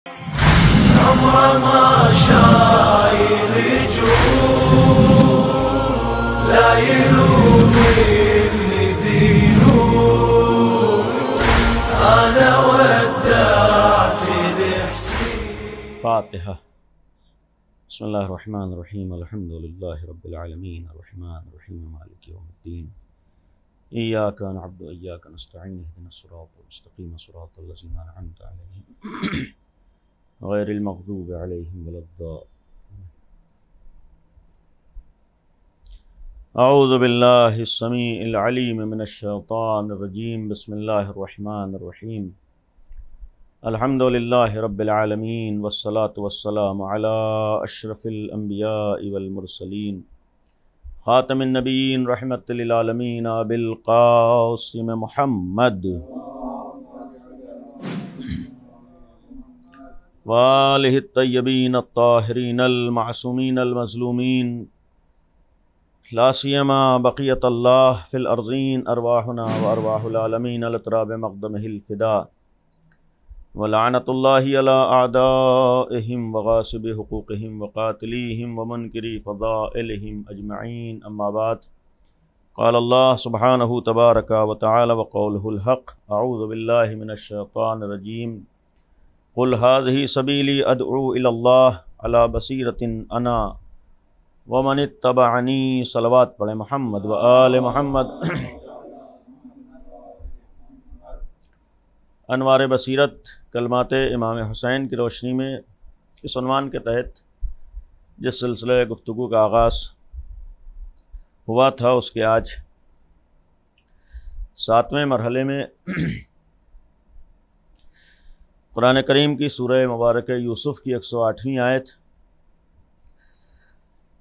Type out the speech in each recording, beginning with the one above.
عمره ما شايل جروح لا يلوم اللي ذينوح أنا ودعت الحسين. فاتحة. بسم الله الرحمن الرحيم. الحمد لله رب العالمين الرحمن الرحيم مالك يوم الدين إياك نعبد وإياك نستعين اهدنا الصراط المستقيم صراط الذين أنعمت عليهم غير المغضوب عليهم ولا الضالين. أعوذ بالله السميع العليم من الشيطان الرجيم. بسم الله الرحمن الرحيم. الحمد لله رب العالمين والصلاة والسلام على أشرف الأنبياء والمرسلين خاتم النبيين رحمة للعالمين أبي القاسم محمد وآله الطيبين الطاهرين المعصومين المظلومين لا سيما بقية الله في الأرضين أرواحنا وأرواح العالمين لتراب مقدمه الفداء ولعنة الله على أعدائهم وغاصب حقوقهم وقاتليهم ومنكري فضائلهم أجمعين. أما بعد، قال الله سبحانه تبارك وتعالى وقوله الحق: أعوذ بالله من الشيطان الرجيم. قل هذه سبيلي أدعو إلى الله على بصيرة أنا ومن اتبعني. صلوات پڑھیں محمد و آل محمد. انوار بصیرت کلمات امام حسین کی روشنی میں اس عنوان کے تحت جس سلسلہ گفتگو کا آغاز ہوا تھا اس کے آج 7ویں مرحلے میں قرآن کریم کی سورہ مبارکہ یوسف کی 108ویں آیت،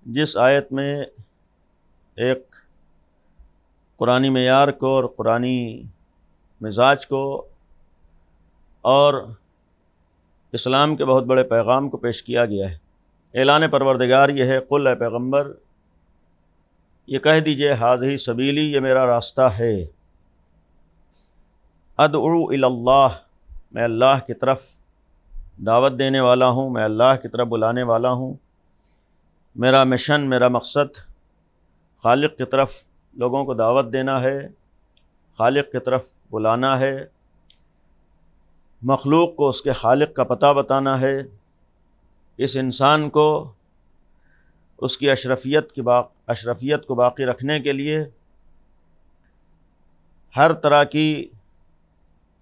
جس آیت میں ایک قرآنی معیار کو اور قرآنی مزاج کو اور اسلام کے بہت بڑے پیغام کو پیش کیا گیا ہے۔ اعلان پروردگار یہ ہے: قل اے پیغمبر یہ کہہ دیجئے ہذہ سبیلی، یہ میرا راستہ ہے، ادعو الی اللہ، میں اللہ کی طرف دعوت دینے والا ہوں، میں اللہ کی طرف بلانے والا ہوں۔ میرا مشن، میرا مقصد خالق کی طرف لوگوں کو دعوت دینا ہے، خالق کی طرف بلانا ہے، مخلوق کو اس کے خالق کا پتہ بتانا ہے، اس انسان کو اس کی اشرفیت کو باقی رکھنے کے لیے ہر طرح کی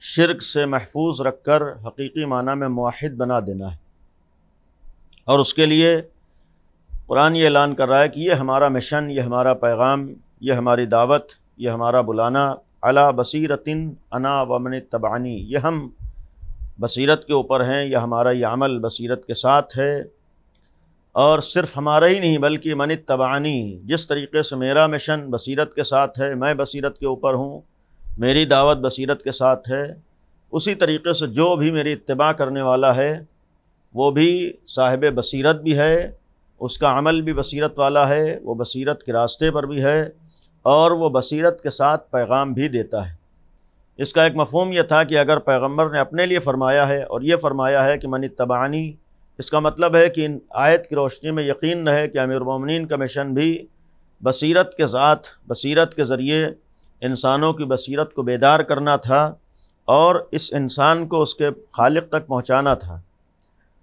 شرک سے محفوظ رکھ کر حقیقی معنی میں موحد بنا دینا ہے۔ اور اس کے لیے قرآن یہ اعلان کر رہا ہے کہ یہ ہمارا مشن، یہ ہمارا پیغام، یہ ہماری دعوت، یہ ہمارا بلانا علی بصیرۃ انا ومن اتبعنی، یہ ہم بصیرت کے اوپر ہیں، یہ ہمارا یہ عمل بصیرت کے ساتھ ہے، اور صرف ہمارا ہی نہیں بلکہ من اتبعنی، جس طریقے سے میرا مشن بصیرت کے ساتھ ہے، میں بصیرت کے اوپر ہوں، میری دعوت بصیرت کے ساتھ ہے، اسی طریقے سے جو بھی میری اتباع کرنے والا ہے وہ بھی صاحب بصیرت بھی ہے، اس کا عمل بھی بصیرت والا ہے، وہ بصیرت کے راستے پر بھی ہے، اور وہ بصیرت کے ساتھ پیغام بھی دیتا ہے۔ اس کا ایک مفہوم یہ تھا کہ اگر پیغمبر نے اپنے لیے فرمایا ہے اور یہ فرمایا ہے کہ من اتبعنی، اس کا مطلب ہے کہ ان آیت کی روشنی میں یقین رہے کہ امیر المومنین کا مشن بھی بصیرت کے ذات، بصیرت کے ذریعے انسانوں کی بصیرت کو بیدار کرنا تھا اور اس انسان کو اس کے خالق تک پہنچانا تھا۔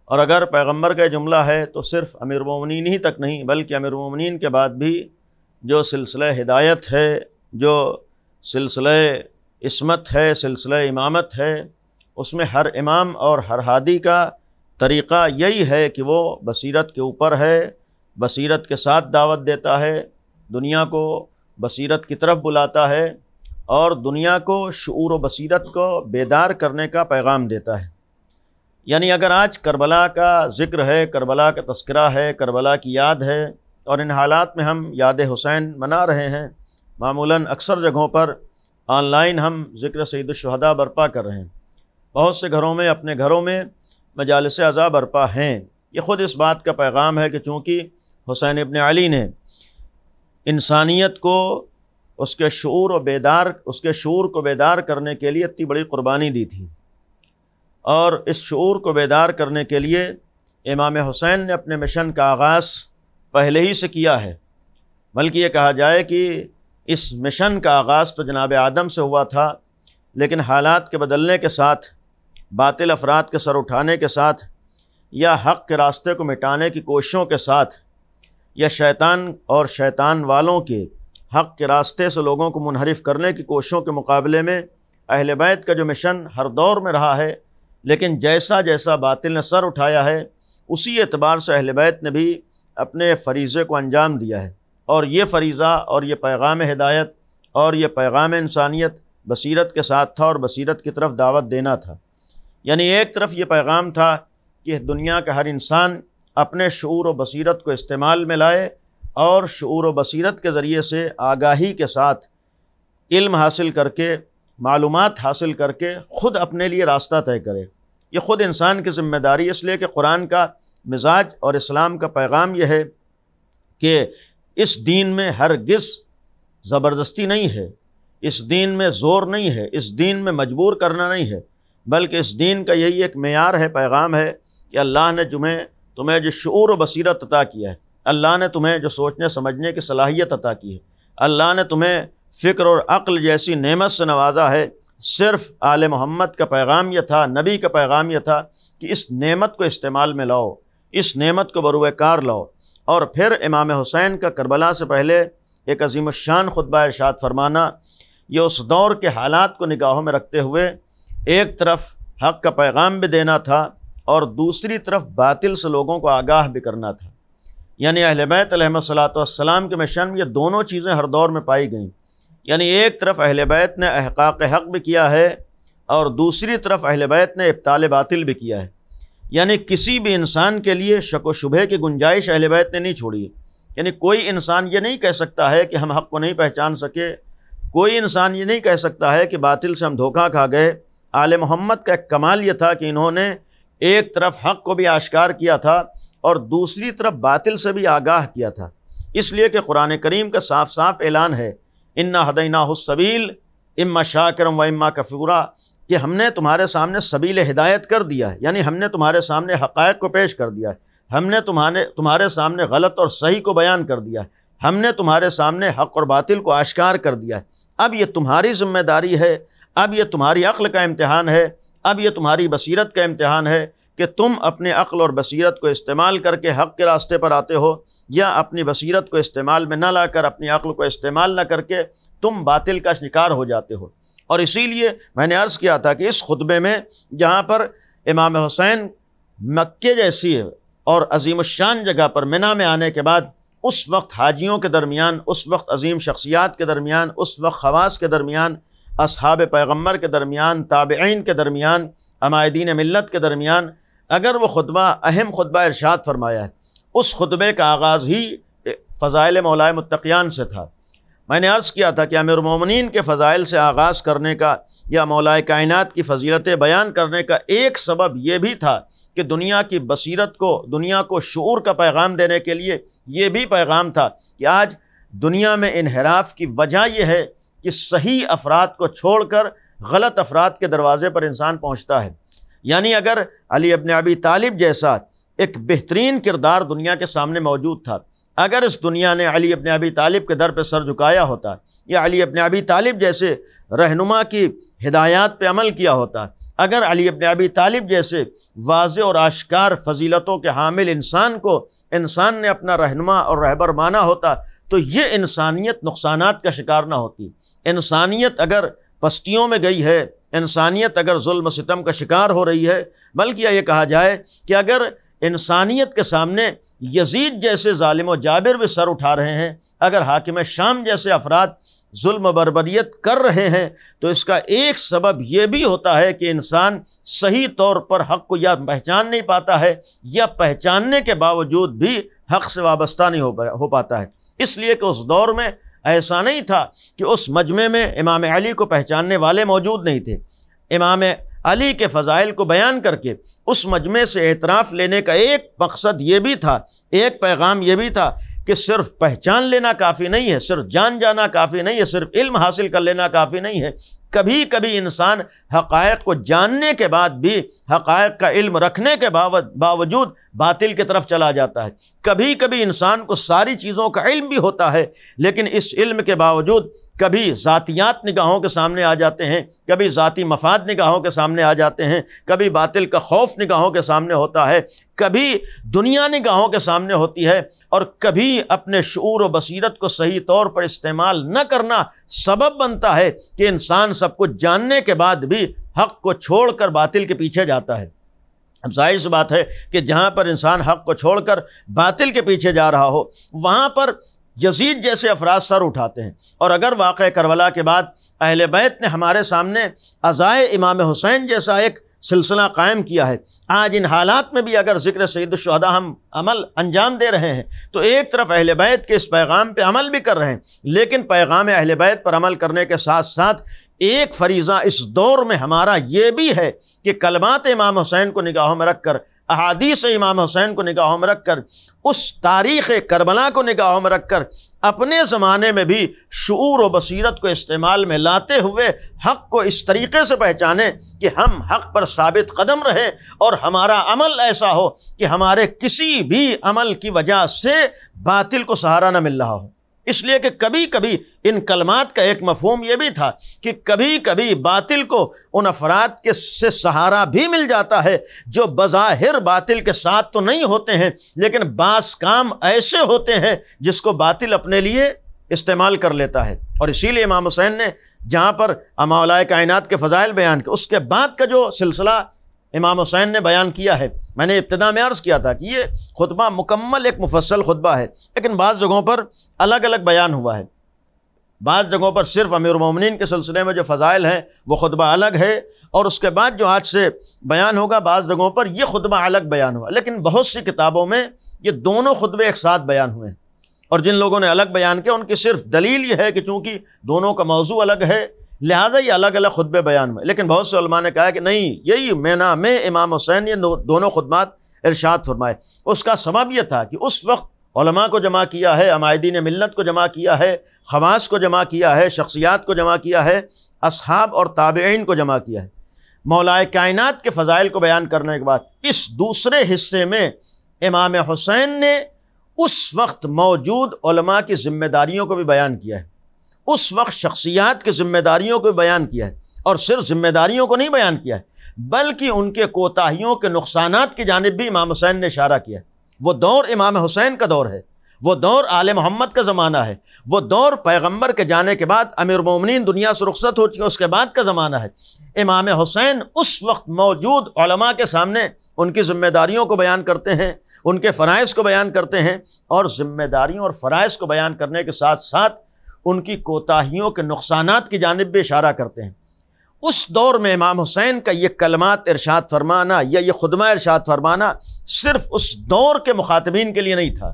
اور اگر پیغمبر کا جملہ ہے تو صرف امیر المومنین ہی تک نہیں بلکہ امیر المومنین کے بعد بھی جو سلسلہ ہدایت ہے، جو سلسلہ عصمت ہے، سلسلہ امامت ہے، اس میں ہر امام اور ہر ہادی کا طریقہ یہی ہے کہ وہ بصیرت کے اوپر ہے، بصیرت کے ساتھ دعوت دیتا ہے، دنیا کو بصیرت کی طرف بلاتا ہے اور دنیا کو شعور و بصیرت کو بیدار کرنے کا پیغام دیتا ہے۔ یعنی اگر آج کربلا کا ذکر ہے، کربلا کا تذکرہ ہے، کربلا کی یاد ہے، اور ان حالات میں ہم یاد حسین منا رہے ہیں، معمولاً اکثر جگہوں پر آن لائن ہم ذکر سید الشہداء برپا کر رہے ہیں، بہت سے گھروں میں، اپنے گھروں میں مجالس عزا برپا ہیں۔ یہ خود اس بات کا پیغام ہے کہ چونکہ حسین ابن علی نے انسانیت کو اس کے شعور کو بیدار کرنے کے لیے اتنی بڑی قربانی دی تھی، اور اس شعور کو بیدار کرنے کے لیے امام حسین نے اپنے مشن کا آغاز پہلے ہی سے کیا ہے، بلکہ یہ کہا جائے کہ اس مشن کا آغاز تو جناب آدم سے ہوا تھا، لیکن حالات کے بدلنے کے ساتھ، باطل افراد کے سر اٹھانے کے ساتھ، یا حق کے راستے کو مٹانے کی کوششوں کے ساتھ، یا شیطان اور شیطان والوں کے حق کے راستے سے لوگوں کو منحرف کرنے کی کوششوں کے مقابلے میں اہل بیت کا جو مشن ہر دور میں رہا ہے، لیکن جیسا جیسا باطل نے سر اٹھایا ہے اسی اعتبار سے اہل بیت نے بھی اپنے فریضے کو انجام دیا ہے، اور یہ فریضہ اور یہ پیغام ہدایت اور یہ پیغام انسانیت بصیرت کے ساتھ تھا، اور بصیرت کی طرف دعوت دینا تھا۔ یعنی ایک طرف یہ پیغام تھا کہ دنیا کا ہر انسان اپنے شعور و بصیرت کو استعمال میں لائے اور شعور و بصیرت کے ذریعے سے آگاہی کے ساتھ علم حاصل کر کے، معلومات حاصل کر کے خود اپنے لیے راستہ طے کرے۔ یہ خود انسان کی ذمہ داری، اس لیے کہ قرآن کا مزاج اور اسلام کا پیغام یہ ہے کہ اس دین میں ہرگز زبردستی نہیں ہے، اس دین میں زور نہیں ہے، اس دین میں مجبور کرنا نہیں ہے، بلکہ اس دین کا یہی ایک معیار ہے، پیغام ہے کہ اللہ نے تمہیں جو شعور و بصیرت عطا کیا ہے، اللہ نے تمہیں جو سوچنے سمجھنے کی صلاحیت عطا کی ہے، اللہ نے تمہیں فکر اور عقل جیسی نعمت سے نوازا ہے۔ صرف آل محمد کا پیغام یہ تھا، نبی کا پیغام یہ تھا کہ اس نعمت کو استعمال میں لاؤ، اس نعمت کو بروئے کار لاؤ۔ اور پھر امام حسین کا کربلا سے پہلے ایک عظیم الشان خطبہ ارشاد فرمانا، یہ اس دور کے حالات کو نگاہوں میں رکھتے ہوئے ایک طرف حق کا پیغام بھی دینا تھا اور دوسری طرف باطل سے لوگوں کو آگاہ بھی کرنا تھا۔ یعنی اہل بیت علیہم الصلوۃ والسلام کے مشن میں یہ دونوں چیزیں ہر دور میں پائی گئیں، یعنی ایک طرف اہل بیت نے احقاق حق بھی کیا ہے اور دوسری طرف اہل بیت نے ابطال باطل بھی کیا ہے۔ یعنی کسی بھی انسان کے لیے شک و شبہ کی گنجائش اہل بیت نے نہیں چھوڑی ہے۔ یعنی کوئی انسان یہ نہیں کہہ سکتا ہے کہ ہم حق کو نہیں پہچان سکے، کوئی انسان یہ نہیں کہہ سکتا ہے کہ باطل سے ہم دھوکہ کھا گئے۔ آل محمد کا ایک کمال یہ تھا کہ انہوں نے ایک طرف حق کو بھی آشکار کیا تھا اور دوسری طرف باطل سے بھی آگاہ کیا تھا، اس لیے کہ قرآن کریم کا صاف صاف اعلان ہے، انا ہدیناہ السبیل اما شاکرا و اما کفورا، کہ ہم نے تمہارے سامنے سبیل ہدایت کر دیا ہے، یعنی ہم نے تمہارے سامنے حقائق کو پیش کر دیا ہے، ہم نے تمہارے سامنے غلط اور صحیح کو بیان کر دیا ہے، ہم نے تمہارے سامنے حق اور باطل کو آشکار کر دیا ہے۔ اب یہ تمہاری ذمہ داری ہے، اب یہ تمہاری عقل کا امتحان ہے، اب یہ تمہاری بصیرت کا امتحان ہے کہ تم اپنے عقل اور بصیرت کو استعمال کر کے حق کے راستے پر آتے ہو، یا اپنی بصیرت کو استعمال میں نہ لا کر، اپنی عقل کو استعمال نہ کر کے تم باطل کا شکار ہو جاتے ہو۔ اور اسی لیے میں نے عرض کیا تھا کہ اس خطبے میں جہاں پر امام حسین مکے جیسی اور عظیم الشان جگہ پر منا میں آنے کے بعد اس وقت حاجیوں کے درمیان، اس وقت عظیم شخصیات کے درمیان، اس وقت خواص کے درمیان، اصحاب پیغمبر کے درمیان، تابعین کے درمیان، عمائدین ملت کے درمیان اگر وہ خطبہ اہم خطبہ ارشاد فرمایا ہے، اس خطبے کا آغاز ہی فضائل مولائے متقیان سے تھا۔ میں نے عرض کیا تھا کہ امیر المومنین کے فضائل سے آغاز کرنے کا یا مولائے کائنات کی فضیلتیں بیان کرنے کا ایک سبب یہ بھی تھا کہ دنیا کی بصیرت کو، دنیا کو شعور کا پیغام دینے کے لیے یہ بھی پیغام تھا کہ آج دنیا میں انحراف کی وجہ یہ ہے کہ صحیح افراد کو چھوڑ کر غلط افراد کے دروازے پر انسان پہنچتا ہے۔ یعنی اگر علی ابن ابی طالب جیسا ایک بہترین کردار دنیا کے سامنے موجود تھا، اگر اس دنیا نے علی ابن ابی طالب کے در پہ سر جھکایا ہوتا یا علی ابن ابی طالب جیسے رہنما کی ہدایات پہ عمل کیا ہوتا، اگر علی ابن ابی طالب جیسے واضح اور آشکار فضیلتوں کے حامل انسان نے اپنا رہنما اور رہبر مانا ہوتا تو یہ انسانیت نقصانات کا شکار نہ ہوتی۔ انسانیت اگر پستیوں میں گئی ہے، انسانیت اگر ظلم و ستم کا شکار ہو رہی ہے، بلکہ یہ کہا جائے کہ اگر انسانیت کے سامنے یزید جیسے ظالم و جابر بھی سر اٹھا رہے ہیں، اگر حاکم شام جیسے افراد ظلم و بربریت کر رہے ہیں، تو اس کا ایک سبب یہ بھی ہوتا ہے کہ انسان صحیح طور پر حق کو یا پہچان نہیں پاتا ہے یا پہچاننے کے باوجود بھی حق سے وابستہ نہیں ہو پاتا ہے۔ اس لیے کہ اس دور میں ایسا نہیں تھا کہ اس مجمع میں امام علی کو پہچاننے والے موجود نہیں تھے۔ امام علی کے فضائل کو بیان کر کے اس مجمع سے اعتراف لینے کا ایک مقصد یہ بھی تھا، ایک پیغام یہ بھی تھا کہ صرف پہچان لینا کافی نہیں ہے، صرف جان جانا کافی نہیں ہے، صرف علم حاصل کر لینا کافی نہیں ہے، کبھی کبھی انسان حقائق کو جاننے کے بعد بھی، حقائق کا علم رکھنے کے باوجود باطل کی طرف چلا جاتا ہے۔ کبھی کبھی انسان کو ساری چیزوں کا علم بھی ہوتا ہے، لیکن اس علم کے باوجود کبھی ذاتیات نگاہوں کے سامنے آ جاتے ہیں، کبھی ذاتی مفاد نگاہوں کے سامنے آ جاتے ہیں، کبھی باطل کا خوف نگاہوں کے سامنے ہوتا ہے، کبھی دنیا نگاہوں کے سامنے ہوتی ہے، اور کبھی اپنے شعور و بصیرت کو صحیح طور پر استعمال نہ کرنا سبب بنتا ہے کہ انسان سب کچھ جاننے کے بعد بھی حق کو چھوڑ کر باطل کے پیچھے جاتا ہے۔ اب ظاہر سی بات ہے کہ جہاں پر انسان حق کو چھوڑ کر باطل کے پیچھے جا رہا ہو، وہاں پر یزید جیسے افراد سر اٹھاتے ہیں۔ اور اگر واقعہ کربلا کے بعد اہل بیت نے ہمارے سامنے عزائے امام حسین جیسا ایک سلسلہ قائم کیا ہے، آج ان حالات میں بھی اگر ذکر سید الشہداء ہم عمل انجام دے رہے ہیں تو ایک طرف اہل بیت کے اس پیغام پہ عمل بھی کر رہے ہیں، لیکن پیغام اہل بیت پر عمل کرنے کے ساتھ ساتھ ایک فریضہ اس دور میں ہمارا یہ بھی ہے کہ کلمات امام حسین کو نگاہوں میں رکھ کر، احادیث امام حسین کو نگاہوں میں رکھ کر، اس تاریخ کربلا کو نگاہوں میں رکھ کر اپنے زمانے میں بھی شعور و بصیرت کو استعمال میں لاتے ہوئے حق کو اس طریقے سے پہچانیں کہ ہم حق پر ثابت قدم رہیں، اور ہمارا عمل ایسا ہو کہ ہمارے کسی بھی عمل کی وجہ سے باطل کو سہارا نہ مل رہا ہو۔ اس لیے کہ کبھی کبھی ان کلمات کا ایک مفہوم یہ بھی تھا کہ کبھی کبھی باطل کو ان افراد کے سے سہارا بھی مل جاتا ہے جو بظاہر باطل کے ساتھ تو نہیں ہوتے ہیں، لیکن بعض کام ایسے ہوتے ہیں جس کو باطل اپنے لیے استعمال کر لیتا ہے۔ اور اسی لیے امام حسین نے جہاں پر مولا کائنات کے فضائل بیان کیے، اس کے بعد کا جو سلسلہ امام حسین نے بیان کیا ہے، میں نے ابتدا میں عرض کیا تھا کہ یہ خطبہ مکمل ایک مفصل خطبہ ہے، لیکن بعض جگہوں پر الگ الگ بیان ہوا ہے۔ بعض جگہوں پر صرف امیر المومنین کے سلسلے میں جو فضائل ہیں وہ خطبہ الگ ہے، اور اس کے بعد جو آج سے بیان ہوگا بعض جگہوں پر یہ خطبہ الگ بیان ہوا، لیکن بہت سی کتابوں میں یہ دونوں خطبے ایک ساتھ بیان ہوئے ہیں۔ اور جن لوگوں نے الگ بیان کیا ان کی صرف دلیل یہ ہے کہ چونکہ دونوں کا موضوع الگ ہے لہٰذا یہ الگ الگ خطبے بیان ہوئے، لیکن بہت سے علماء نے کہا کہ نہیں، یہی مینا میں امام حسین یہ دونوں خطبات ارشاد فرمائے۔ اس کا سبب یہ تھا کہ اس وقت علماء کو جمع کیا ہے، عمائدین ملت کو جمع کیا ہے، خواص کو جمع کیا ہے، شخصیات کو جمع کیا ہے، اصحاب اور تابعین کو جمع کیا ہے۔ مولا کائنات کے فضائل کو بیان کرنے کے بعد اس دوسرے حصے میں امام حسین نے اس وقت موجود علماء کی ذمہ داریوں کو بھی بیان کیا ہے، اس وقت شخصیات کی ذمہ داریوں کو بیان کیا ہے، اور صرف ذمہ داریوں کو نہیں بیان کیا ہے بلکہ ان کے کوتاہیوں کے نقصانات کی جانب بھی امام حسین نے اشارہ کیا ہے۔ وہ دور امام حسین کا دور ہے، وہ دور آل محمد کا زمانہ ہے، وہ دور پیغمبر کے جانے کے بعد امیر المومنین دنیا سے رخصت ہو چکے اس کے بعد کا زمانہ ہے۔ امام حسین اس وقت موجود علماء کے سامنے ان کی ذمہ داریوں کو بیان کرتے ہیں، ان کے فرائض کو بیان کرتے ہیں، اور ذمہ داریوں اور فرائض کو بیان کرنے کے ساتھ ساتھ ان کی کوتاہیوں کے نقصانات کی جانب بھی اشارہ کرتے ہیں۔ اس دور میں امام حسین کا یہ کلمات ارشاد فرمانا یا یہ خطبہ ارشاد فرمانا صرف اس دور کے مخاطبین کے لیے نہیں تھا،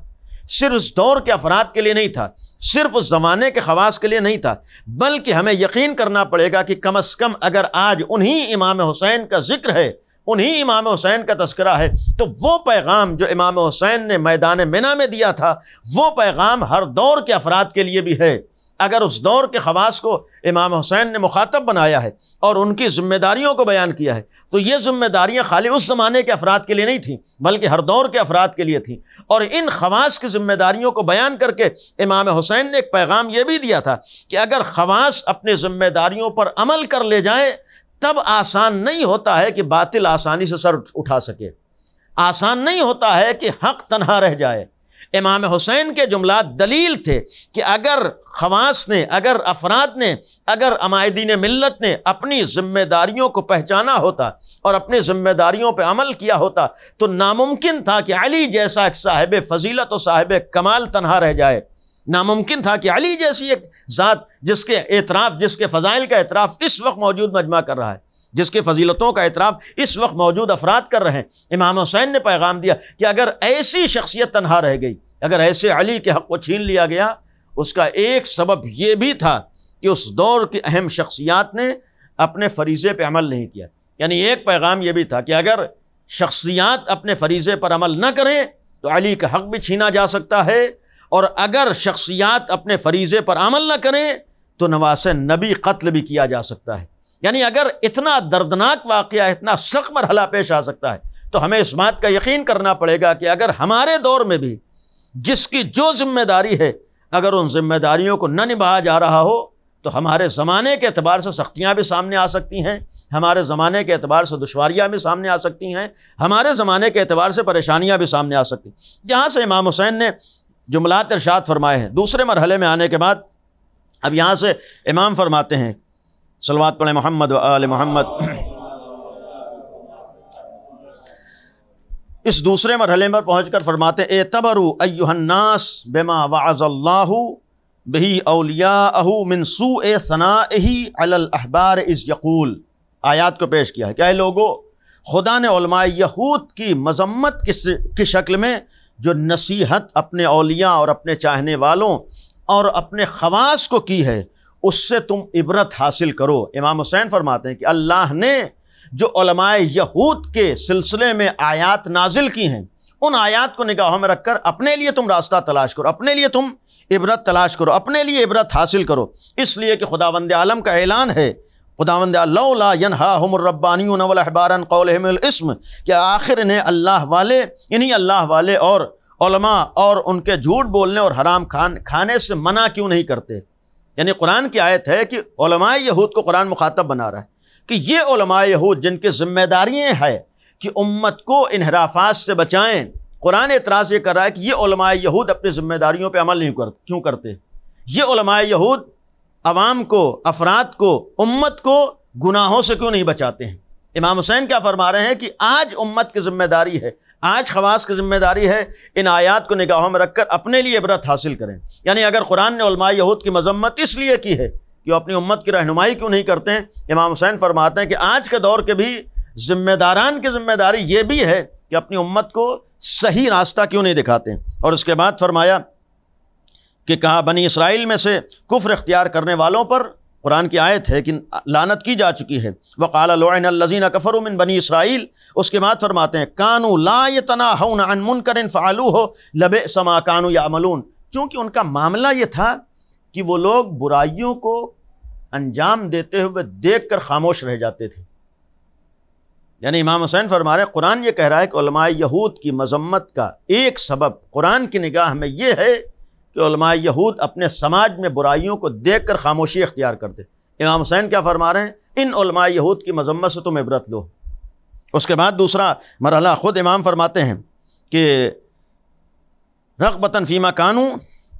صرف اس دور کے افراد کے لیے نہیں تھا، صرف اس زمانے کے خواص کے لیے نہیں تھا، بلکہ ہمیں یقین کرنا پڑے گا کہ کم از کم اگر آج انہی امام حسین کا ذکر ہے، انہی امام حسین کا تذکرہ ہے، تو وہ پیغام جو امام حسین نے میدان منی میں دیا تھا وہ پیغام ہر دور کے افراد کے لیے بھی ہے۔ اگر اس دور کے خواص کو امام حسین نے مخاطب بنایا ہے اور ان کی ذمہ داریوں کو بیان کیا ہے تو یہ ذمہ داریاں خالی اس زمانے کے افراد کے لیے نہیں تھیں بلکہ ہر دور کے افراد کے لیے تھیں، اور ان خواص کی ذمہ داریوں کو بیان کر کے امام حسین نے ایک پیغام یہ بھی دیا تھا کہ اگر خواص اپنی ذمہ داریوں پر عمل کر لے جائے تب آسان نہیں ہوتا ہے کہ باطل آسانی سے سر اٹھا سکے، آسان نہیں ہوتا ہے کہ حق تنہا رہ جائے۔ امام حسین کے جملات دلیل تھے کہ اگر خواص نے، اگر افراد نے، اگر عمائدین ملت نے اپنی ذمہ داریوں کو پہچانا ہوتا اور اپنی ذمہ داریوں پہ عمل کیا ہوتا تو ناممکن تھا کہ علی جیسا ایک صاحب فضیلت و صاحب کمال تنہا رہ جائے، ناممکن تھا کہ علی جیسی ایک ذات جس کے اعتراف، جس کے فضائل کا اعتراف اس وقت موجود مجمع کر رہا ہے، جس کی فضیلتوں کا اعتراف اس وقت موجود افراد کر رہے ہیں، امام حسین نے پیغام دیا کہ اگر ایسی شخصیت تنہا رہ گئی، اگر ایسے علی کے حق کو چھین لیا گیا، اس کا ایک سبب یہ بھی تھا کہ اس دور کی اہم شخصیات نے اپنے فریضے پہ عمل نہیں کیا۔ یعنی ایک پیغام یہ بھی تھا کہ اگر شخصیات اپنے فریضے پر عمل نہ کریں تو علی کا حق بھی چھینا جا سکتا ہے، اور اگر شخصیات اپنے فریضے پر عمل نہ کریں تو نواس نبی قتل بھی کیا جا سکتا ہے۔ یعنی اگر اتنا دردناک واقعہ، اتنا سخت مرحلہ پیش آ سکتا ہے تو ہمیں اس بات کا یقین کرنا پڑے گا کہ اگر ہمارے دور میں بھی جس کی جو ذمہ داری ہے اگر ان ذمہ داریوں کو نہ نبھایا جا رہا ہو تو ہمارے زمانے کے اعتبار سے سختیاں بھی سامنے آ سکتی ہیں، ہمارے زمانے کے اعتبار سے دشواریاں بھی سامنے آ سکتی ہیں، ہمارے زمانے کے اعتبار سے پریشانیاں بھی سامنے آ سکتی ہیں۔ جہاں سے امام حسین نے جملات ارشاد فرمائے ہیں، دوسرے مرحلے میں آنے کے بعد اب یہاں سے امام فرماتے ہیں، صلوات پڑھیں محمد و آل محمد۔ اس دوسرے مرحلے پر پہنچ کر فرماتے ہیں اعتبروا ایھا الناس بما وعظ اللہ بہ اولیاءہ من سوء ثنائہ علی الاحبار اذ یقول۔ آیات کو پیش کیا ہے کہ اے لوگو، خدا نے علماء یہود کی مذمت کی شکل میں جو نصیحت اپنے اولیاء اور اپنے چاہنے والوں اور اپنے خواص کو کی ہے اس سے تم عبرت حاصل کرو۔ امام حسین فرماتے ہیں کہ اللہ نے جو علماء یہود کے سلسلے میں آیات نازل کی ہیں ان آیات کو نگاہوں میں رکھ کر اپنے لیے تم راستہ تلاش کرو، اپنے لیے تم عبرت تلاش کرو، اپنے لیے عبرت حاصل کرو، اس لیے کہ خداوند عالم کا اعلان ہے، خداوند لولا ینہاہم الربانیون والاحبار عن قولہم الاسم، کہ آخر انہیں اللہ والے اور علماء اور ان کے جھوٹ بولنے اور حرام کھانے سے منع کیوں نہیں کرتے۔ یعنی قرآن کی آیت ہے کہ علماء یہود کو قرآن مخاطب بنا رہا ہے کہ یہ علماء یہود جن کی ذمہ داریاں ہیں کہ امت کو انحرافات سے بچائیں، قرآن اعتراض یہ کر رہا ہے کہ یہ علماء یہود اپنی ذمہ داریوں پہ عمل کیوں کرتے؟ یہ علماء یہود عوام کو، افراد کو، امت کو گناہوں سے کیوں نہیں بچاتے ہیں؟ امام حسین کیا فرما رہے ہیں کہ آج امت کی ذمہ داری ہے، آج خواص کی ذمہ داری ہے ان آیات کو نگاہوں میں رکھ کر اپنے لیے عبرت حاصل کریں۔ یعنی اگر قرآن نے علماء یہود کی مذمت اس لیے کی ہے کہ وہ اپنی امت کی رہنمائی کیوں نہیں کرتے ہیں، امام حسین فرماتے ہیں کہ آج کے دور کے بھی ذمہ داران کی ذمہ داری یہ بھی ہے کہ اپنی امت کو صحیح راستہ کیوں نہیں دکھاتے ہیں۔ اور اس کے بعد فرمایا کہ کہا بنی اسرائیل میں سے کفر اختیار کرنے والوں پر قرآن کی آیت ہے کہ لعنت کی جا چکی ہے، وقال لعن الذین کفروا من بنی اسرائیل۔ اس کے بعد فرماتے ہیں کانوا لا یتناہون عن منکر فعلوہ لبئس ما کانوا یعملون، چونکہ ان کا معاملہ یہ تھا کہ وہ لوگ برائیوں کو انجام دیتے ہوئے دیکھ کر خاموش رہ جاتے تھے۔ یعنی امام حسین فرما رہے ہیں قرآن یہ کہہ رہا ہے کہ علماء یہود کی مذمت کا ایک سبب قرآن کی نگاہ میں یہ ہے کہ علماء یہود اپنے سماج میں برائیوں کو دیکھ کر خاموشی اختیار کرتے۔ امام حسین کیا فرما رہے ہیں؟ ان علماء یہود کی مذمت سے تم عبرت لو۔ اس کے بعد دوسرا مرحلہ خود امام فرماتے ہیں کہ رغبتاً فیما کانوا،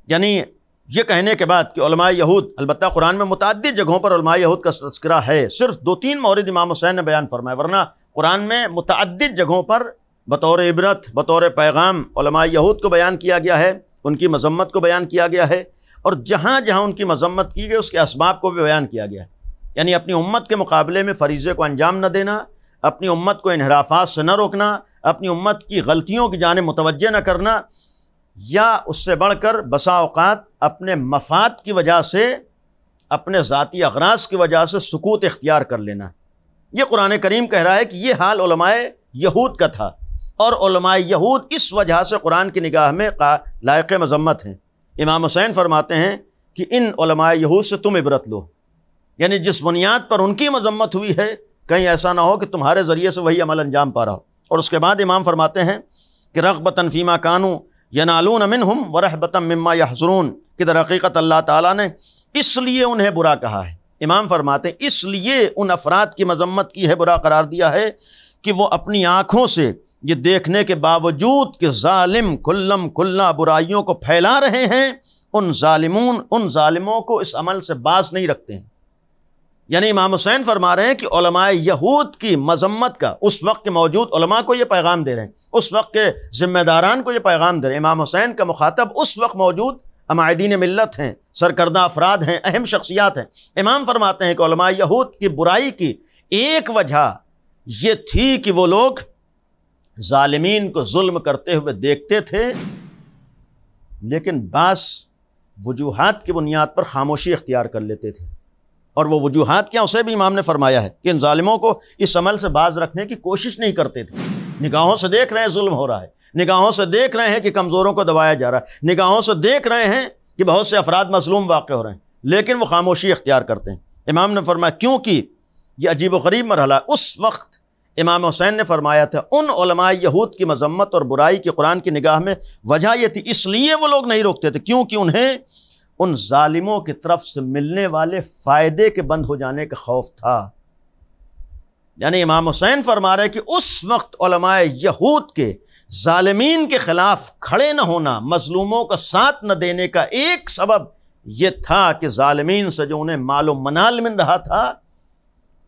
یعنی یہ کہنے کے بعد کہ علماء یہود، البتہ قرآن میں متعدد جگہوں پر علماء یہود کا تذکرہ ہے، صرف 2-3 مورد امام حسین نے بیان فرمایا، ورنہ قرآن میں متعدد جگہوں پر بطور عبرت، بطور پیغام علماء یہود کو بیان کیا گیا ہے، ان کی مذمت کو بیان کیا گیا ہے، اور جہاں جہاں ان کی مذمت کی گئی اس کے اسباب کو بھی بیان کیا گیا ہے۔ یعنی اپنی امت کے مقابلے میں فریضے کو انجام نہ دینا، اپنی امت کو انحرافات سے نہ روکنا، اپنی امت کی غلطیوں کی جانب متوجہ نہ کرنا، یا اس سے بڑھ کر بسا اوقات اپنے مفاد کی وجہ سے، اپنے ذاتی اغراض کی وجہ سے سکوت اختیار کر لینا۔ یہ قرآن کریم کہہ رہا ہے کہ یہ حال علماء یہود کا تھا، اور علماء یہود اس وجہ سے قرآن کی نگاہ میں لائق مذمت ہیں۔ امام حسین فرماتے ہیں کہ ان علماء یہود سے تم عبرت لو، یعنی جس بنیاد پر ان کی مذمت ہوئی ہے کہیں ایسا نہ ہو کہ تمہارے ذریعے سے وہی عمل انجام پا رہا ہو۔ اور اس کے بعد امام فرماتے ہیں کہ رغبتاً فیما کانوا ینالون منہم ورہبتاً مما یحذرون، کہ در حقیقت اللہ تعالیٰ نے اس لیے انہیں برا کہا ہے۔ امام فرماتے ہیں اس لیے ان افراد کی مذمت کی ہے، برا قرار دیا ہے کہ وہ اپنی آنکھوں سے یہ دیکھنے کے باوجود کہ ظالم کلم کلا برائیوں کو پھیلا رہے ہیں، ان ظالموں کو اس عمل سے باز نہیں رکھتے ہیں۔ یعنی امام حسین فرما رہے ہیں کہ علماء یہود کی مذمت کا اس وقت کے موجود علماء کو یہ پیغام دے رہے ہیں، اس وقت کے ذمہ داران کو یہ پیغام دے رہے ہیں۔ امام حسین کا مخاطب اس وقت موجود عمائدین ملت ہیں، سرکردہ افراد ہیں، اہم شخصیات ہیں۔ امام فرماتے ہیں کہ علماء یہود کی برائی کی ایک وجہ یہ تھی کہ وہ لوگ ظالمین کو ظلم کرتے ہوئے دیکھتے تھے، لیکن بعض وجوہات کی بنیاد پر خاموشی اختیار کر لیتے تھے، اور وہ وجوہات کیا اسے بھی امام نے فرمایا ہے کہ ان ظالموں کو اس عمل سے باز رکھنے کی کوشش نہیں کرتے تھے۔ نگاہوں سے دیکھ رہے ہیں ظلم ہو رہا ہے، نگاہوں سے دیکھ رہے ہیں کہ کمزوروں کو دبایا جا رہا ہے، نگاہوں سے دیکھ رہے ہیں کہ بہت سے افراد مظلوم واقع ہو رہے ہیں، لیکن وہ خاموشی اختیار کرتے ہیں۔ امام نے فرمایا کیونکہ یہ عجیب و غریب مرحلہ اس وقت امام حسین نے فرمایا تھا ان علماء یہود کی مذمت اور برائی کی قرآن کی نگاہ میں وجہ یہ تھی، اس لیے وہ لوگ نہیں روکتے تھے کیونکہ انہیں ان ظالموں کی طرف سے ملنے والے فائدے کے بند ہو جانے کا خوف تھا۔ یعنی امام حسین فرما رہے کہ اس وقت علماء یہود کے ظالمین کے خلاف کھڑے نہ ہونا، مظلوموں کا ساتھ نہ دینے کا ایک سبب یہ تھا کہ ظالمین سے جو انہیں مال و منال مل رہا تھا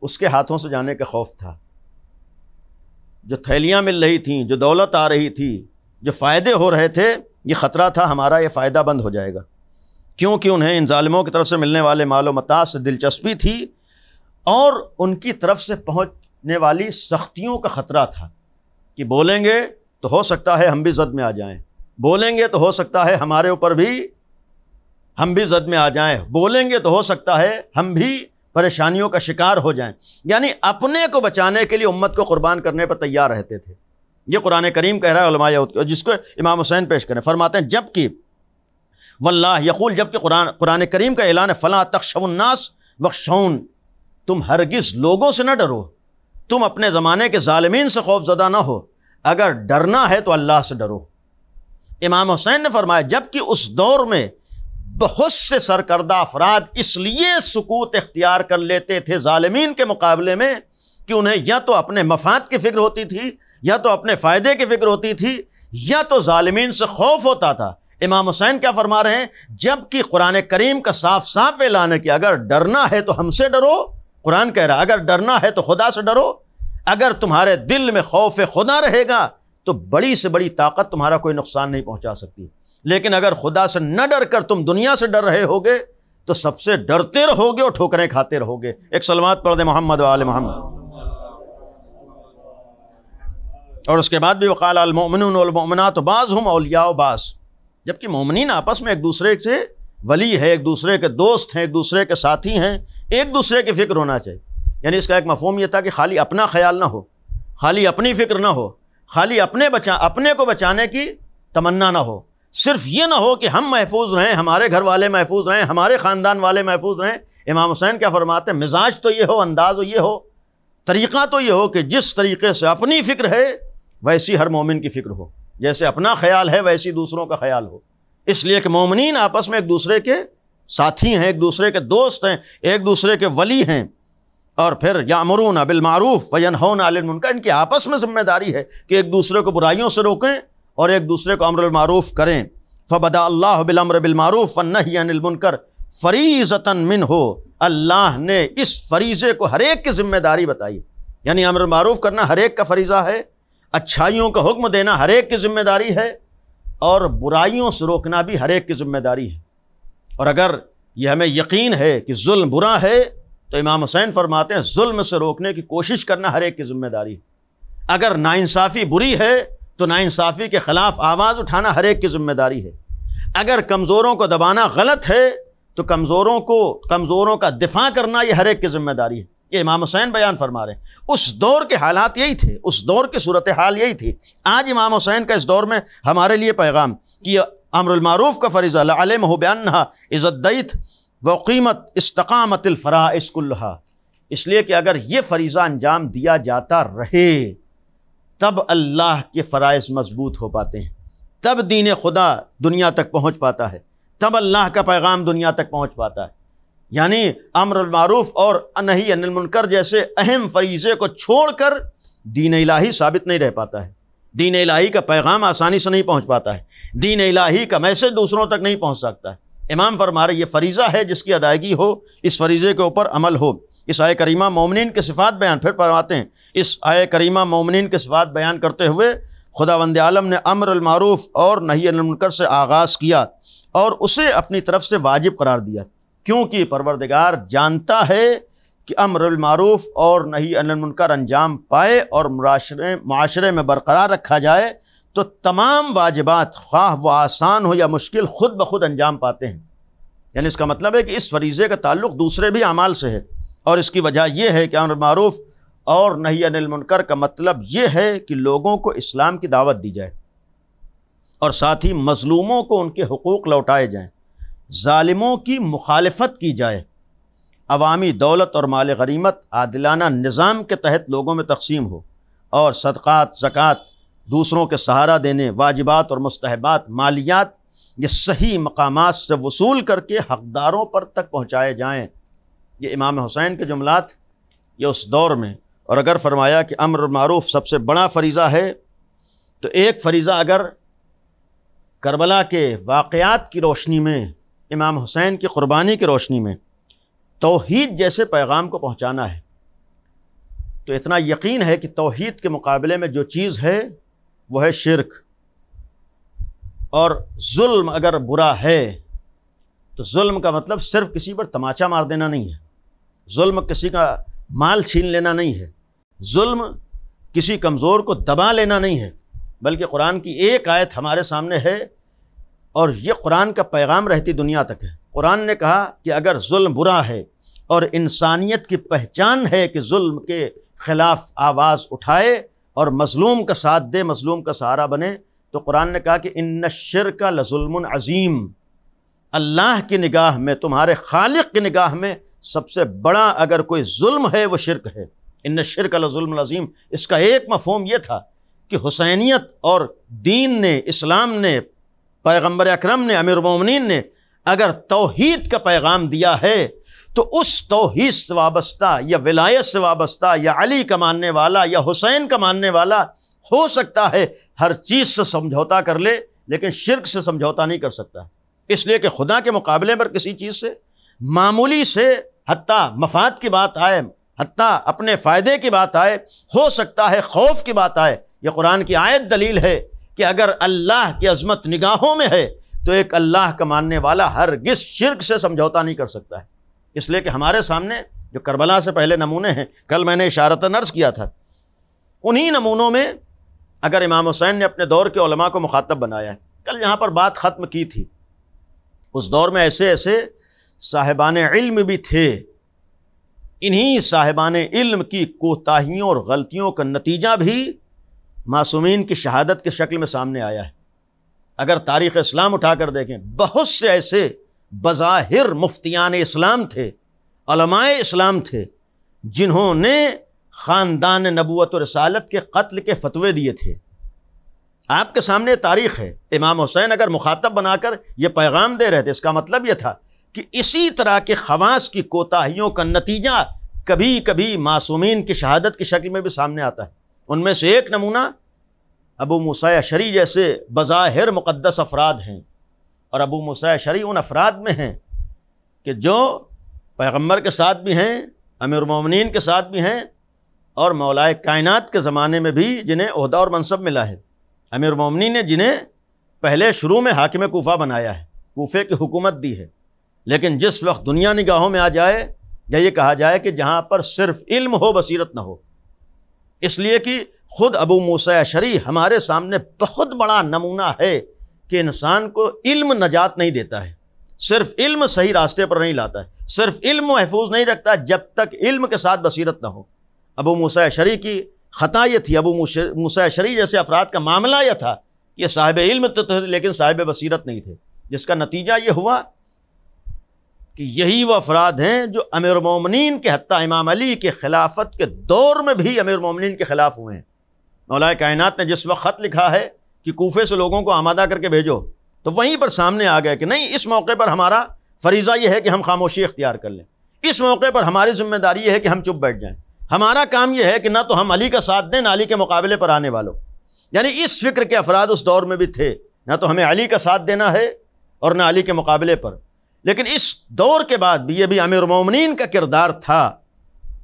اس کے ہاتھوں سے جانے کا خوف تھا۔ جو تھیلیاں مل رہی تھیں، جو دولت آ رہی تھی، جو فائدے ہو رہے تھے، یہ خطرہ تھا ہمارا یہ فائدہ بند ہو جائے گا، کیونکہ انہیں ان ظالموں کی طرف سے ملنے والے مال و متاع سے دلچسپی تھی اور ان کی طرف سے پہنچنے والی سختیوں کا خطرہ تھا کہ بولیں گے تو ہو سکتا ہے ہم بھی زد میں آ جائیں، بولیں گے تو ہو سکتا ہے ہمارے اوپر بھی ہم بھی زد میں آ جائیں، بولیں گے تو ہو سکتا ہے ہم بھی پریشانیوں کا شکار ہو جائیں۔ یعنی اپنے کو بچانے کے لیے امت کو قربان کرنے پر تیار رہتے تھے۔ یہ قرآن کریم کہہ رہا ہے علماء یہود کو، جس کو امام حسین پیش کریں، فرماتے ہیں جبکہ واللہ یقول، جبکہ قرآن کریم کا اعلان ہے فلا تخشوا الناس واخشون، تم ہرگز لوگوں سے نہ ڈرو، تم اپنے زمانے کے ظالمین سے خوف زدہ نہ ہو، اگر ڈرنا ہے تو اللہ سے ڈرو۔ امام حسین نے فرمایا جبکہ اس دور میں بہت سے سرکردہ افراد اس لیے سکوت اختیار کر لیتے تھے ظالمین کے مقابلے میں کہ انہیں یا تو اپنے مفاد کی فکر ہوتی تھی، یا تو اپنے فائدے کی فکر ہوتی تھی، یا تو ظالمین سے خوف ہوتا تھا۔ امام حسین کیا فرما رہے ہیں؟ جبکہ قرآن کریم کا صاف صاف اعلان ہے کہ اگر ڈرنا ہے تو ہم سے ڈرو، قرآن کہہ رہا ہے اگر ڈرنا ہے تو خدا سے ڈرو، اگر تمہارے دل میں خوف خدا رہے گا تو بڑی سے بڑی طاقت تمہارا کوئی نقصان نہیں پہنچا سکتی، لیکن اگر خدا سے نہ ڈر کر تم دنیا سے ڈر رہے ہوگے تو سب سے ڈرتے رہو گے اور ٹھوکریں کھاتے رہو گے۔ ایک صلوات پڑھ دیں محمد و آل محمد۔ اور اس کے بعد بھی وقال المؤمنون والمؤمنات بعضهم اولیاء بعض، جبکہ مومنین آپس میں ایک دوسرے سے ولی ہے، ایک دوسرے کے دوست ہیں، ایک دوسرے کے ساتھی ہیں، ایک دوسرے کی فکر ہونا چاہیے۔ یعنی اس کا ایک مفہوم یہ تھا کہ خالی اپنا خیال نہ ہو، خالی اپنی فکر نہ ہو، خالی اپنے کو بچانے کی تمنا نہ ہو، صرف یہ نہ ہو کہ ہم محفوظ رہیں، ہمارے گھر والے محفوظ رہیں، ہمارے خاندان والے محفوظ رہیں۔ امام حسین کیا فرماتے ہیں؟ مزاج تو یہ ہو، انداز یہ ہو، طریقہ تو یہ ہو کہ جس طریقے سے اپنی فکر ہے ویسی ہر مومن کی فکر ہو، جیسے اپنا خیال ہے ویسی دوسروں کا خیال ہو۔ اس لیے کہ مومنین آپس میں ایک دوسرے کے ساتھی ہیں، ایک دوسرے کے دوست ہیں، ایک دوسرے کے ولی ہیں۔ اور پھر یامرون بالمعروف وینہون عن المنکر، ان کی آپس میں ذمہ داری ہے کہ ایک دوسرے کو برائیوں سے روکیں اور ایک دوسرے کو امر بالمعروف کریں۔ فبدا اللہ بالامر بالمعروف والنہی عن المنکر فریضۃ منہ، اللہ نے اس فریضے کو ہر ایک کی ذمہ داری بتائی، یعنی امر بالمعروف کرنا ہر ایک کا فریضہ ہے، اچھائیوں کا حکم دینا ہر ایک کی ذمہ داری ہے، اور برائیوں سے روکنا بھی ہر ایک کی ذمہ داری ہے۔ اور اگر یہ ہمیں یقین ہے کہ ظلم برا ہے تو امام حسین فرماتے ہیں ظلم سے روکنے کی کوشش کرنا ہر ایک کی ذمہ داری ہے۔ اگر ناانصافی بری ہے تو ناانصافی کے خلاف آواز اٹھانا ہر ایک کی ذمہ داری ہے۔ اگر کمزوروں کو دبانا غلط ہے تو کمزوروں کا دفاع کرنا یہ ہر ایک کی ذمہ داری ہے۔ یہ امام حسین بیان فرما رہے ہیں۔ اس دور کے حالات یہی تھے، اس دور کی صورتحال یہی تھی۔ آج امام حسین کا اس دور میں ہمارے لیے پیغام کہ امر المعروف کا فریضہ لعلمہ بانہا اذا ادعیت وقیمت استقامت الفرائض کلہا، اس لیے کہ اگر یہ فریضہ انجام دیا جاتا رہے تب اللہ کے فرائض مضبوط ہو پاتے ہیں، تب دین خدا دنیا تک پہنچ پاتا ہے، تب اللہ کا پیغام دنیا تک پہنچ پاتا ہے۔ یعنی امر المعروف اور نہی عن المنکر جیسے اہم فریضے کو چھوڑ کر دین الہی ثابت نہیں رہ پاتا ہے، دین الہی کا پیغام آسانی سے نہیں پہنچ پاتا ہے، دین الہی کا میسج دوسروں تک نہیں پہنچ سکتا ہے۔ امام فرما رہے یہ فریضہ ہے جس کی ادائیگی ہو، اس فریضے کے اوپر عمل ہو۔ اس آیہ کریمہ مومنین کے صفات بیان، پھر فرماتے ہیں اس آیہ کریمہ مومنین کے صفات بیان کرتے ہوئے خداوند عالم نے امر المعروف اور نہی عن المنکر سے آغاز کیا اور اسے اپنی طرف سے واجب قرار دیا، کیونکہ پروردگار جانتا ہے کہ امر المعروف اور نہی عن المنکر انجام پائے اور معاشرے میں برقرار رکھا جائے تو تمام واجبات خواہ وہ آسان ہو یا مشکل خود بخود انجام پاتے ہیں۔ یعنی اس کا مطلب ہے کہ اس فریضے کا تعلق دوسرے بھی اعمال سے ہے، اور اس کی وجہ یہ ہے کہ امر معروف اور نہی عن المنکر کا مطلب یہ ہے کہ لوگوں کو اسلام کی دعوت دی جائے اور ساتھ ہی مظلوموں کو ان کے حقوق لوٹائے جائیں۔ ظالموں کی مخالفت کی جائے، عوامی دولت اور مال غنیمت عادلانہ نظام کے تحت لوگوں میں تقسیم ہو، اور صدقات، زکوٰۃ، دوسروں کے سہارا دینے، واجبات اور مستحبات، مالیات یہ صحیح مقامات سے وصول کر کے حقداروں پر تک پہنچائے جائیں۔ یہ امام حسین کے جملات یہ اس دور میں۔ اور اگر فرمایا کہ امر معروف سب سے بڑا فریضہ ہے، تو ایک فریضہ اگر کربلا کے واقعات کی روشنی میں، امام حسین کی قربانی کی روشنی میں توحید جیسے پیغام کو پہنچانا ہے، تو اتنا یقین ہے کہ توحید کے مقابلے میں جو چیز ہے وہ ہے شرک۔ اور ظلم اگر برا ہے تو ظلم کا مطلب صرف کسی پر تماچا مار دینا نہیں ہے، ظلم کسی کا مال چھین لینا نہیں ہے، ظلم کسی کمزور کو دبا لینا نہیں ہے، بلکہ قرآن کی ایک آیت ہمارے سامنے ہے، اور یہ قرآن کا پیغام رہتی دنیا تک ہے۔ قرآن نے کہا کہ اگر ظلم برا ہے اور انسانیت کی پہچان ہے کہ ظلم کے خلاف آواز اٹھائے اور مظلوم کا ساتھ دے، مظلوم کا سہارا بنے، تو قرآن نے کہا کہ ان الشرک لظلم عظیم، اللہ کی نگاہ میں، تمہارے خالق کی نگاہ میں سب سے بڑا اگر کوئی ظلم ہے وہ شرک ہے۔ ان الشرک لظلم عظیم، اس کا ایک مفہوم یہ تھا کہ حسینیت اور دین نے، اسلام نے، پیغمبر اکرم نے، امیر المومنین نے اگر توحید کا پیغام دیا ہے تو اس توحید سے وابستہ یا ولایت سے وابستہ یا علی کا ماننے والا یا حسین کا ماننے والا ہو سکتا ہے ہر چیز سے سمجھوتا کر لے، لیکن شرک سے سمجھوتا نہیں کر سکتا، اس لیے کہ خدا کے مقابلے پر کسی چیز سے معمولی سے حتیٰ مفاد کی بات آئے، حتیٰ اپنے فائدے کی بات آئے، ہو سکتا ہے خوف کی بات آئے۔ یہ قرآن کی آیت دلیل ہے کہ اگر اللہ کی عظمت نگاہوں میں ہے تو ایک اللہ کا ماننے والا ہرگز شرک سے سمجھوتا نہیں کر سکتا ہے۔ اس لیے کہ ہمارے سامنے جو کربلا سے پہلے نمونے ہیں، کل میں نے اشارتاً عرض کیا تھا، انہی نمونوں میں اگر امام حسین نے اپنے دور کے علماء کو مخاطب بنایا ہے، کل یہاں پر بات ختم کی تھی، اس دور میں ایسے ایسے صاحبان علم بھی تھے، انہی صاحبان علم کی کوتاہیوں اور غلطیوں کا نتیجہ بھی معصومین کی شہادت کی شکل میں سامنے آیا ہے۔ اگر تاریخ اسلام اٹھا کر دیکھیں، بہت سے ایسے بظاہر مفتیان اسلام تھے، علماء اسلام تھے، جنہوں نے خاندان نبوت و رسالت کے قتل کے فتوے دیے تھے۔ آپ کے سامنے تاریخ ہے، امام حسین اگر مخاطب بنا کر یہ پیغام دے رہے تھے، اس کا مطلب یہ تھا کہ اسی طرح کے خواص کی کوتاہیوں کا نتیجہ کبھی کبھی معصومین کی شہادت کی شکل میں بھی سامنے آتا ہے۔ ان میں سے ایک نمونہ ابو موسیٰ اشعری جیسے بظاہر مقدس افراد ہیں، اور ابو موسیٰ اشعری ان افراد میں ہیں کہ جو پیغمبر کے ساتھ بھی ہیں، امیر المومنین کے ساتھ بھی ہیں، اور مولائے کائنات کے زمانے میں بھی جنہیں عہدہ اور منصب ملا ہے۔ امیر المومنین نے جنہیں پہلے شروع میں حاکم کوفہ بنایا ہے، کوفے کی حکومت دی ہے، لیکن جس وقت دنیا نگاہوں میں آ جائے یا یہ کہا جائے کہ جہاں پر صرف علم ہو بصیرت نہ ہو، اس لیے کہ خود ابو موسیٰ اشعری ہمارے سامنے بہت بڑا نمونہ ہے کہ انسان کو علم نجات نہیں دیتا ہے، صرف علم صحیح راستے پر نہیں لاتا ہے، صرف علم محفوظ نہیں رکھتا جب تک علم کے ساتھ بصیرت نہ ہو۔ ابو موسیٰ اشعری کی خطا یہ تھی، ابو موسیٰ اشعری جیسے افراد کا معاملہ یہ تھا کہ یہ صاحب علم تو تھے لیکن صاحب بصیرت نہیں تھے، جس کا نتیجہ یہ ہوا کہ یہی وہ افراد ہیں جو امیر المومنین کے، حتیٰ امام علی کے خلافت کے دور میں بھی امیر المومنین کے خلاف ہوئے ہیں۔ مولا کائنات نے جس وقت خط لکھا ہے کہ کوفے سے لوگوں کو آمادہ کر کے بھیجو، تو وہیں پر سامنے آ گیا کہ نہیں، اس موقع پر ہمارا فریضہ یہ ہے کہ ہم خاموشی اختیار کر لیں، اس موقع پر ہماری ذمہ داری یہ ہے کہ ہم چپ بیٹھ جائیں، ہمارا کام یہ ہے کہ نہ تو ہم علی کا ساتھ دیں نہ علی کے مقابلے پر آنے والوں۔ یعنی اس فکر کے افراد اس دور میں بھی تھے، نہ تو ہمیں علی کا ساتھ دینا ہے اور نہ علی کے مقابلے پر۔ لیکن اس دور کے بعد بھی یہ بھی امیر المومنین کا کردار تھا،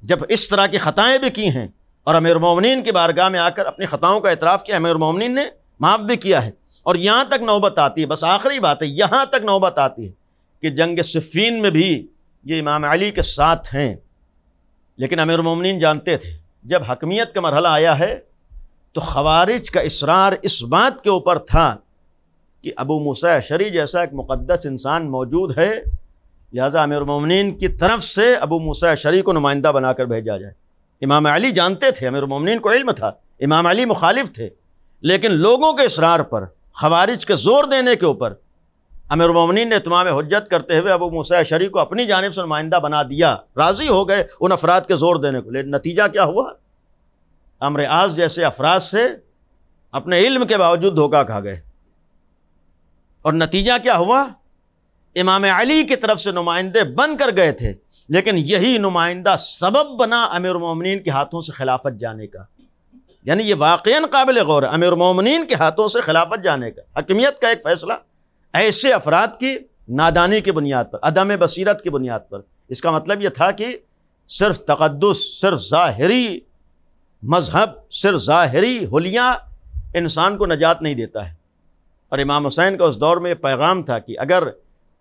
جب اس طرح کی خطائیں بھی کی ہیں اور امیر المومنین کی بارگاہ میں آ کر اپنی خطاؤں کا اعتراف کیا، امیر المومنین نے معاف بھی کیا ہے۔ اور یہاں تک نوبت آتی ہے، بس آخری بات ہے، یہاں تک نوبت آتی ہے کہ جنگ صفین میں بھی یہ امام علی کے ساتھ ہیں، لیکن امیر المومنین جانتے تھے جب حکمیت کا مرحلہ آیا ہے تو خوارج کا اصرار اس بات کے اوپر تھا کہ ابو موسیٰ اشعری جیسا ایک مقدس انسان موجود ہے، لہذا امیر المومنین کی طرف سے ابو موسیٰ اشعری کو نمائندہ بنا کر بھیجا جائے۔ امام علی جانتے تھے، امیر المومنین کو علم تھا، امام علی مخالف تھے، لیکن لوگوں کے اصرار پر، خوارج کے زور دینے کے اوپر امیر المومنین نے اتمام حجت کرتے ہوئے ابو موسیٰ اشعری کو اپنی جانب سے نمائندہ بنا دیا، راضی ہو گئے ان افراد کے زور دینے کو، لیکن نتیجہ کیا ہوا؟ عمرو عاص جیسے افراد سے اپنے علم کے باوجود دھوکہ کھا گئے، اور نتیجہ کیا ہوا؟ امام علی کی طرف سے نمائندے بن کر گئے تھے، لیکن یہی نمائندہ سبب بنا امیر المومنین کے ہاتھوں سے خلافت جانے کا۔ یعنی یہ واقعاً قابل غور ہے، امیر المومنین کے ہاتھوں سے خلافت جانے کا، حکمیت کا ایک فیصلہ ایسے افراد کی نادانی کی بنیاد پر، عدم بصیرت کی بنیاد پر۔ اس کا مطلب یہ تھا کہ صرف تقدس، صرف ظاہری مذہب، صرف ظاہری حلیہ انسان کو نجات نہیں دیتا ہے۔ اور امام حسین کا اس دور میں یہ پیغام تھا کہ اگر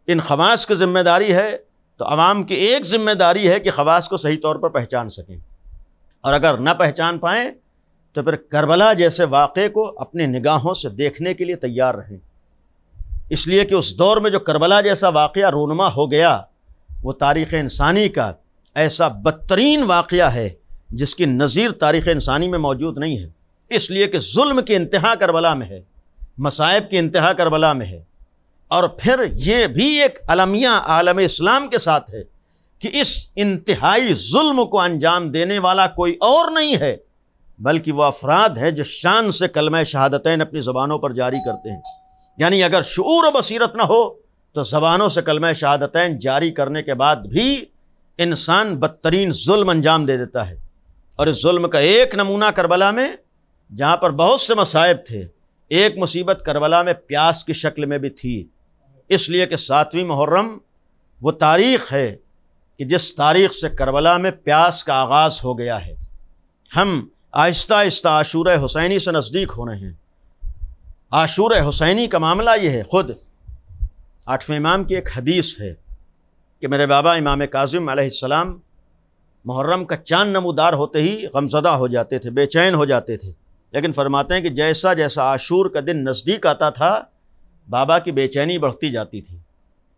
ان خواص کی ذمہ داری ہے تو عوام کی ایک ذمہ داری ہے کہ خواص کو صحیح طور پر پہچان سکیں، اور اگر نہ پہچان پائیں تو پھر کربلا جیسے واقعے کو اپنی نگاہوں سے دیکھنے کے لیے تیار رہیں۔ اس لیے کہ اس دور میں جو کربلا جیسا واقعہ رونما ہو گیا وہ تاریخ انسانی کا ایسا بدترین واقعہ ہے جس کی نظیر تاریخ انسانی میں موجود نہیں ہے۔ اس لیے کہ ظلم کی انتہا کربلا میں ہے، مصائب کی انتہا کربلا میں ہے، اور پھر یہ بھی ایک المیہ عالم اسلام کے ساتھ ہے کہ اس انتہائی ظلم کو انجام دینے والا کوئی اور نہیں ہے بلکہ وہ افراد ہے جو شان سے کلمہ شہادتین اپنی زبانوں پر جاری کرتے ہیں۔ یعنی اگر شعور و بصیرت نہ ہو تو زبانوں سے کلمہ شہادتین جاری کرنے کے بعد بھی انسان بدترین ظلم انجام دے دیتا ہے۔ اور اس ظلم کا ایک نمونہ کربلا میں، جہاں پر بہت سے مصائب تھے، ایک مصیبت کربلا میں پیاس کی شکل میں بھی تھی، اس لیے کہ 7ویں محرم وہ تاریخ ہے کہ جس تاریخ سے کربلا میں پیاس کا آغاز ہو گیا ہے۔ ہم آہستہ آہستہ عاشورہ حسینی سے نزدیک ہو رہے ہیں۔ عاشورہ حسینی کا معاملہ یہ ہے، خود 8ویں امام کی ایک حدیث ہے کہ میرے بابا امام کاظم علیہ السلام محرم کا چاند نمودار ہوتے ہی غمزدہ ہو جاتے تھے، بے چین ہو جاتے تھے، لیکن فرماتے ہیں کہ جیسا جیسا عاشور کا دن نزدیک آتا تھا بابا کی بے چینی بڑھتی جاتی تھی،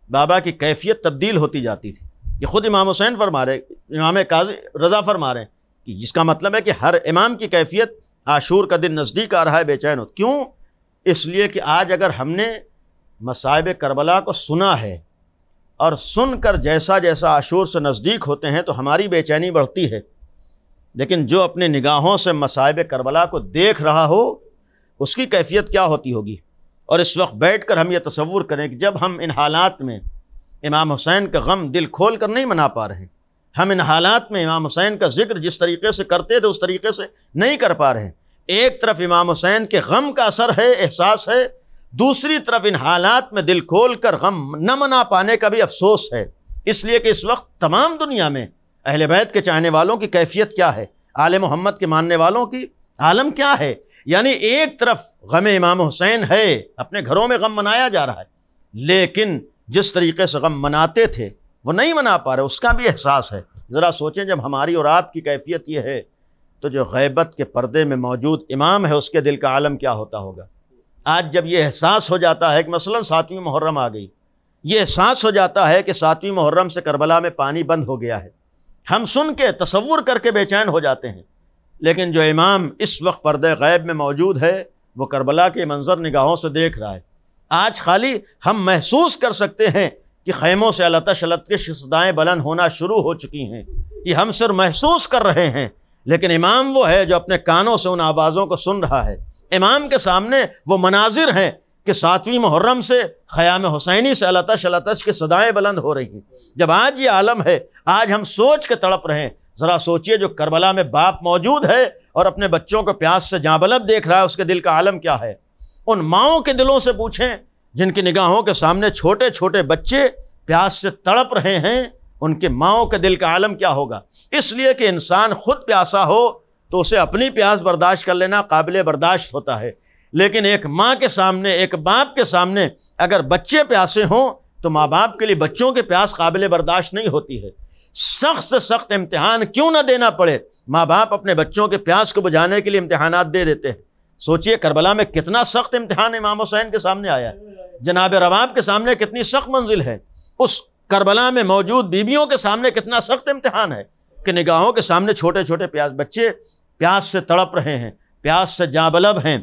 بابا کی کیفیت تبدیل ہوتی جاتی تھے۔ یہ خود امام حسین فرما رہے، امام کاظم رضا فرما رہے ہیں کہ جس کا مطلب ہے کہ ہر امام کی کیفیت عاشور کا دن نزدیک آ رہا ہے بے چین ہو۔ کیوں؟ اس لیے کہ آج اگر ہم نے مصائب کربلا کو سنا ہے اور سن کر جیسا جیسا عاشور سے نزدیک ہوتے ہیں تو ہماری بے چینی بڑھتی ہے، لیکن جو اپنے نگاہوں سے مصائب کربلا کو دیکھ رہا ہو اس کی کیفیت کیا ہوتی ہوگی۔ اور اس وقت بیٹھ کر ہم یہ تصور کریں کہ جب ہم ان حالات میں امام حسین کا غم دل کھول کر نہیں منا پا رہے، ہم ان حالات میں امام حسین کا ذکر جس طریقے سے کرتے تھے اس طریقے سے نہیں کر پا رہے ہیں، ایک طرف امام حسین کے غم کا اثر ہے، احساس ہے، دوسری طرف ان حالات میں دل کھول کر غم نہ منا پانے کا بھی افسوس ہے۔ اس لیے کہ اس وقت تمام دنیا میں اہل بیت کے چاہنے والوں کی کیفیت کیا ہے، آل محمد کے ماننے والوں کی عالم کیا ہے۔ یعنی ایک طرف غم امام حسین ہے، اپنے گھروں میں غم منایا جا رہا ہے، لیکن جس طریقے سے غم مناتے تھے وہ نہیں منا پا رہے، اس کا بھی احساس ہے۔ ذرا سوچیں جب ہماری اور آپ کی کیفیت یہ ہے تو جو غیبت کے پردے میں موجود امام ہے اس کے دل کا عالم کیا ہوتا ہوگا۔ آج جب یہ احساس ہو جاتا ہے کہ مثلا 7ویں محرم آ گئی، یہ احساس ہو جاتا ہے کہ 7ویں محرم سے کربلا میں پانی بند ہو گیا ہے، ہم سن کے تصور کر کے بے چین ہو جاتے ہیں، لیکن جو امام اس وقت پردے غیب میں موجود ہے وہ کربلا کے منظر نگاہوں سے دیکھ رہا ہے۔ آج خالی ہم محسوس کر سکتے ہیں کہ خیموں سے التش التش صدائیں بلند ہونا شروع ہو چکی ہیں، یہ ہم صرف محسوس کر رہے ہیں، لیکن امام وہ ہے جو اپنے کانوں سے ان آوازوں کو سن رہا ہے۔ امام کے سامنے وہ مناظر ہیں کہ 7ویں محرم سے خیام حسینی سے التش التش کی صدائیں بلند ہو رہی ہیں۔ جب آج یہ عالم ہے، آج ہم سوچ کے تڑپ رہے ہیں، ذرا سوچئے جو کربلا میں باپ موجود ہے اور اپنے بچوں کو پیاس سے جاں بلب دیکھ رہا ہے، اس کے دل کا عالم کیا ہے۔ ان ماؤں کے دلوں سے پوچھیں جن کی نگاہوں کے سامنے چھوٹے چھوٹے بچے پیاس سے تڑپ رہے ہیں، ان کے ماؤں کے دل کا عالم کیا ہوگا۔ اس لیے کہ انسان خود پیاسا ہو تو اسے اپنی پیاس برداشت کر لینا قابل برداشت ہوتا ہے، لیکن ایک ماں کے سامنے، ایک باپ کے سامنے اگر بچے پیاسے ہوں تو ماں باپ کے لیے بچوں کی پیاس قابل برداشت نہیں ہوتی ہے۔ سخت سے سخت امتحان کیوں نہ دینا پڑے، ماں باپ اپنے بچوں کے پیاس کو بجھانے کے لیے امتحانات دے دیتے ہیں۔ سوچئے کربلا میں کتنا سخت امتحان امام حسین کے سامنے آیا، جناب رباب کے سامنے کتنی سخت منزل ہے، اس کربلا میں موجود بیویوں کے سامنے کتنا سخت امتحان ہے کہ نگاہوں کے سامنے چھوٹے چھوٹے بچے پیاس سے تڑپ رہے ہیں، پیاس سے جاں بلب ہیں۔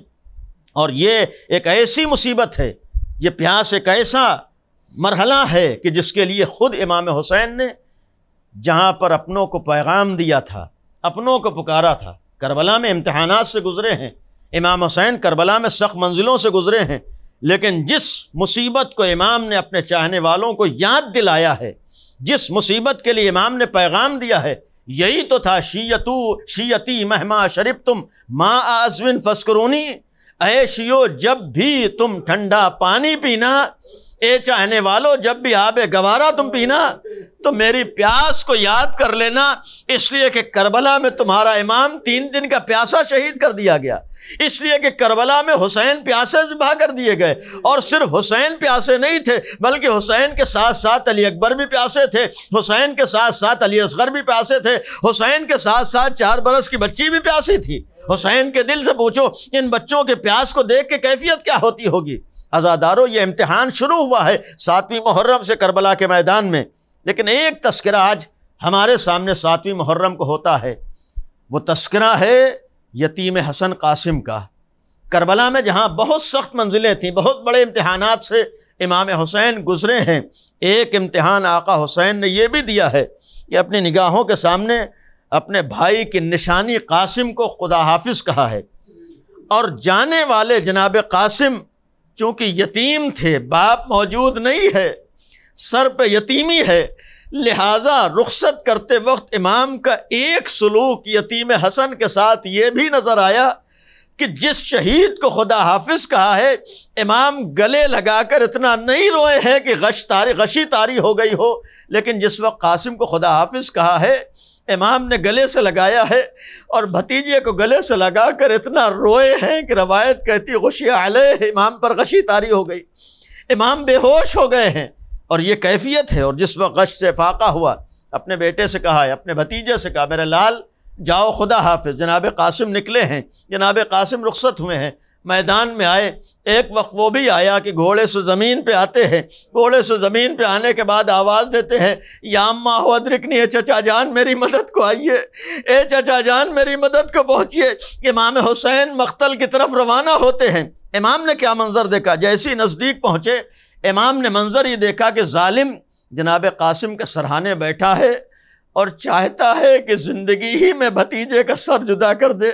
اور یہ ایک ایسی مصیبت ہے، یہ پیاس ایک ایسا مرحلہ ہے کہ جس کے لیے خود امام حسین نے جہاں پر اپنوں کو پیغام دیا تھا، اپنوں کو پکارا تھا، کربلا میں امتحانات سے گزرے ہیں، امام حسین کربلا میں سخت منزلوں سے گزرے ہیں، لیکن جس مصیبت کو امام نے اپنے چاہنے والوں کو یاد دلایا ہے، جس مصیبت کے لیے امام نے پیغام دیا ہے، یہی تو تھا شیعتی مہما شربتم ماء عذب فاذکرونی، اے شیعو جب بھی تم ٹھنڈا پانی پینا، اے چاہنے والو جب بھی آب گوارا تم پینا تو میری پیاس کو یاد کر لینا، اس لیے کہ کربلا میں تمہارا امام 3 دن کا پیاسا شہید کر دیا گیا، اس لیے کہ کربلا میں حسین پیاسے ذبح کر دیے گئے، اور صرف حسین پیاسے نہیں تھے بلکہ حسین کے ساتھ ساتھ علی اکبر بھی پیاسے تھے، حسین کے ساتھ ساتھ علی اصغر بھی پیاسے تھے، حسین کے ساتھ ساتھ 4 برس کی بچی بھی پیاسی تھی۔ حسین کے دل سے پوچھو ان بچوں کے پیاس کو دیکھ کے کیفیت کیا ہوتی ہوگی۔ عزادارو، یہ امتحان شروع ہوا ہے 7ویں محرم سے کربلا کے میدان میں، لیکن ایک تذکرہ آج ہمارے سامنے 7ویں محرم کو ہوتا ہے، وہ تذکرہ ہے یتیم حسن قاسم کا۔ کربلا میں جہاں بہت سخت منزلیں تھیں، بہت بڑے امتحانات سے امام حسین گزرے ہیں، ایک امتحان آقا حسین نے یہ بھی دیا ہے کہ اپنی نگاہوں کے سامنے اپنے بھائی کی نشانی قاسم کو خدا حافظ کہا ہے، اور جانے والے جناب قاسم چونکہ یتیم تھے، باپ موجود نہیں ہے، سر پہ یتیمی ہے، لہٰذا رخصت کرتے وقت امام کا ایک سلوک یتیم حسن کے ساتھ یہ بھی نظر آیا کہ جس شہید کو خدا حافظ کہا ہے، امام گلے لگا کر اتنا نہیں روئے ہیں کہ غشی طاری ہو گئی ہو، لیکن جس وقت قاسم کو خدا حافظ کہا ہے امام نے گلے سے لگایا ہے، اور بھتیجے کو گلے سے لگا کر اتنا روئے ہیں کہ روایت کہتی غشی علیہ، امام پر غشی طاری ہو گئی، امام بے ہوش ہو گئے ہیں، اور یہ کیفیت ہے۔ اور جس وقت غش سے فاقہ ہوا، اپنے بیٹے سے کہا ہے، اپنے بھتیجے سے کہا میرے لال جاؤ خدا حافظ، جناب قاسم نکلے ہیں، جناب قاسم رخصت ہوئے ہیں، میدان میں آئے، ایک وقت وہ بھی آیا کہ گھوڑے سے زمین پہ آتے ہیں، گھوڑے سے زمین پہ آنے کے بعد آواز دیتے ہیں یا اماں ہو ادرکنی، اے چچا جان میری مدد کو آئیے، اے چچا جان میری مدد کو پہنچیے۔ امام حسین مقتل کی طرف روانہ ہوتے ہیں، امام نے کیا منظر دیکھا؟ جیسی نزدیک پہنچے امام نے منظر یہ دیکھا کہ ظالم جناب قاسم کے سرہانے بیٹھا ہے اور چاہتا ہے کہ زندگی ہی میں بھتیجے کا سر جدا کر دے۔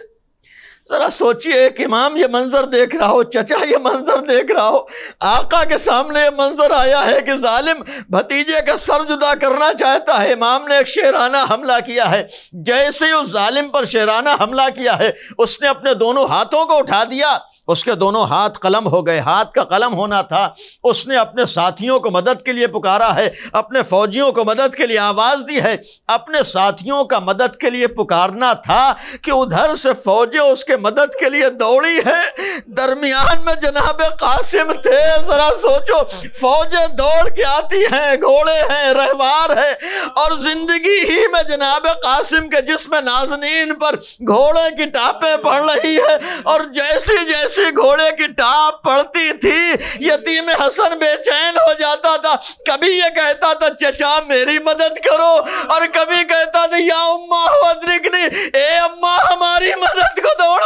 ذرا سوچئے، ایک امام یہ منظر دیکھ رہا ہو، چچا یہ منظر دیکھ رہا ہو، آقا کے سامنے یہ منظر آیا ہے کہ ظالم بھتیجے کا سر جدا کرنا چاہتا ہے۔ امام نے ایک شیرانہ حملہ کیا ہے، جیسے اس ظالم پر شیرانہ حملہ کیا ہے، اس نے اپنے دونوں ہاتھوں کو اٹھا دیا، اس کے دونوں ہاتھ قلم ہو گئے، ہاتھ کا قلم ہونا تھا۔ اس نے اپنے ساتھیوں کو مدد کے لیے پکارا ہے، اپنے فوجیوں کو مدد کے لیے آواز دی ہے، اپنے ساتھیوں کا مدد کے لیے پکارنا تھا کہ ادھر سے فوجیں اس کے مدد کے لیے دوڑی ہے، درمیان میں جناب قاسم تھے۔ ذرا سوچو، فوجیں دوڑ کے آتی ہیں، گھوڑے ہیں، رہوار ہے، اور زندگی ہی میں جناب قاسم کے جسم نازنین پر گھوڑے کی ٹاپیں پڑ رہی ہے، اور جیسی جیسی گھوڑے کی ٹاپ پڑتی تھی یتیم حسن بے چین ہو جاتا تھا، کبھی یہ کہتا تھا چچا میری مدد کرو، اور کبھی کہتا تھا یا اماں ادرکنی، اے اماں ہماری مدد کو دوڑو۔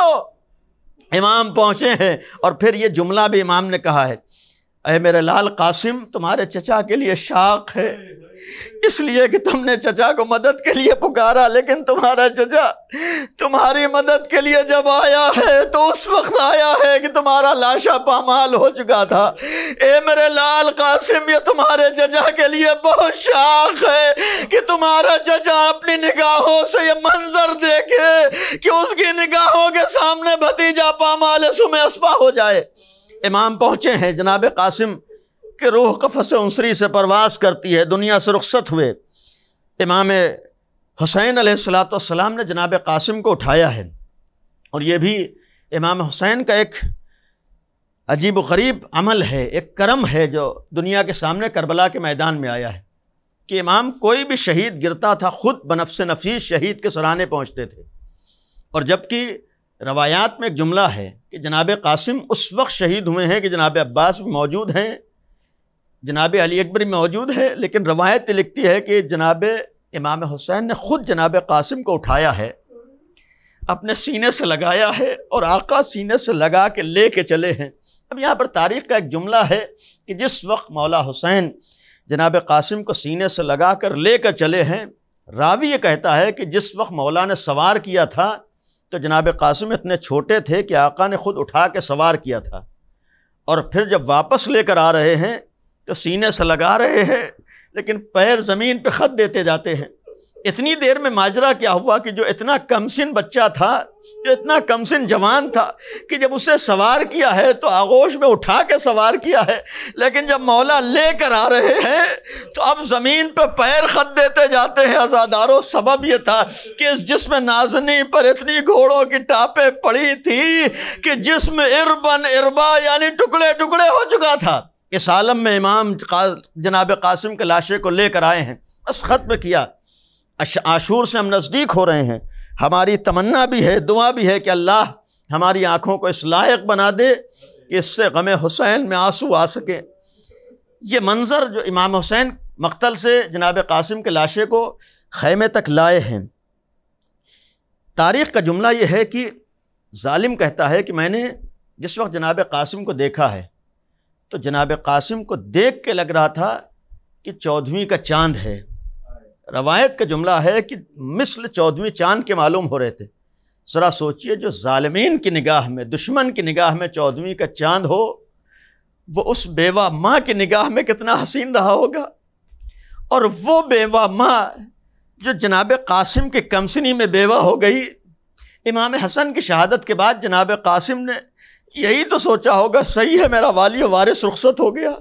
امام پہنچے ہیں، اور پھر یہ جملہ بھی امام نے کہا ہے، اے میرے لال قاسم تمہارے چچا کے لیے شاق ہے، اس لیے کہ تم نے چچا کو مدد کے لیے پکارا، لیکن تمہارا چچا تمہاری مدد کے لیے جب آیا ہے تو اس وقت آیا ہے کہ تمہارا لاشا پامال ہو چکا تھا۔ اے میرے لال قاسم، یہ تمہارے چچا کے لیے بہت شاق ہے کہ تمہارا چچا اپنی نگاہوں سے یہ منظر دیکھے کہ اس کی نگاہوں کے سامنے بھتیجا پامال سم اسپا ہو جائے۔ امام پہنچے ہیں، جناب قاسم کہ روح قفس عنصری سے پرواز کرتی ہے، دنیا سے رخصت ہوئے۔ امام حسین علیہ السلام نے جناب قاسم کو اٹھایا ہے، اور یہ بھی امام حسین کا ایک عجیب و غریب عمل ہے، ایک کرم ہے جو دنیا کے سامنے کربلا کے میدان میں آیا ہے کہ امام کوئی بھی شہید گرتا تھا خود بنفس نفیس شہید کے سرانے پہنچتے تھے، اور جبکہ روایات میں ایک جملہ ہے کہ جناب قاسم اس وقت شہید ہوئے ہیں کہ جناب عباس بھی موجود ہیں، جناب علی اکبر بھی موجود ہے، لیکن روایت لکھتی ہے کہ جناب امام حسین نے خود جناب قاسم کو اٹھایا ہے، اپنے سینے سے لگایا ہے، اور آقا سینے سے لگا کے لے کے چلے ہیں۔ اب یہاں پر تاریخ کا ایک جملہ ہے کہ جس وقت مولا حسین جناب قاسم کو سینے سے لگا کر لے کر چلے ہیں، راوی یہ کہتا ہے کہ جس وقت مولا نے سوار کیا تھا تو جناب قاسم اتنے چھوٹے تھے کہ آقا نے خود اٹھا کے سوار کیا تھا، اور پھر جب واپس لے کر آ رہے ہیں تو سینے سے لگا رہے ہیں لیکن پیر زمین پہ خط دیتے جاتے ہیں۔ اتنی دیر میں ماجرا کیا ہوا کہ جو اتنا کمسن بچہ تھا، جو اتنا کمسن جوان تھا، کہ جب اسے سوار کیا ہے تو آغوش میں اٹھا کے سوار کیا ہے، لیکن جب مولا لے کر آ رہے ہیں تو اب زمین پہ پیر خط دیتے جاتے ہیں۔ عزاداروں، سبب یہ تھا کہ اس جسم نازنی پر اتنی گھوڑوں کی ٹاپیں پڑی تھی کہ جسم اربن اربا یعنی ٹکڑے ٹکڑے ہو چکا تھا۔ اس عالم میں امام جناب قاسم کے لاشے کو لے کر آئے ہیں، بس ختم کیا۔ عاشور سے ہم نزدیک ہو رہے ہیں، ہماری تمنا بھی ہے، دعا بھی ہے کہ اللہ ہماری آنکھوں کو اس لائق بنا دے کہ اس سے غم حسین میں آنسو آ سکے۔ یہ منظر جو امام حسین مقتل سے جناب قاسم کے لاشے کو خیمے تک لائے ہیں، تاریخ کا جملہ یہ ہے کہ ظالم کہتا ہے کہ میں نے جس وقت جناب قاسم کو دیکھا ہے تو جناب قاسم کو دیکھ کے لگ رہا تھا کہ 14ویں کا چاند ہے۔ روایت کا جملہ ہے کہ مثل 14ویں چاند کے معلوم ہو رہے تھے۔ ذرا سوچئے، جو ظالمین کی نگاہ میں، دشمن کی نگاہ میں 14ویں کا چاند ہو، وہ اس بیوہ ماں کی نگاہ میں کتنا حسین رہا ہوگا۔ اور وہ بیوہ ماں جو جناب قاسم کے کمسنی میں بیوہ ہو گئی، امام حسن کی شہادت کے بعد جناب قاسم نے یہی تو سوچا ہوگا، صحیح ہے میرا والی و وارث رخصت ہو گیا،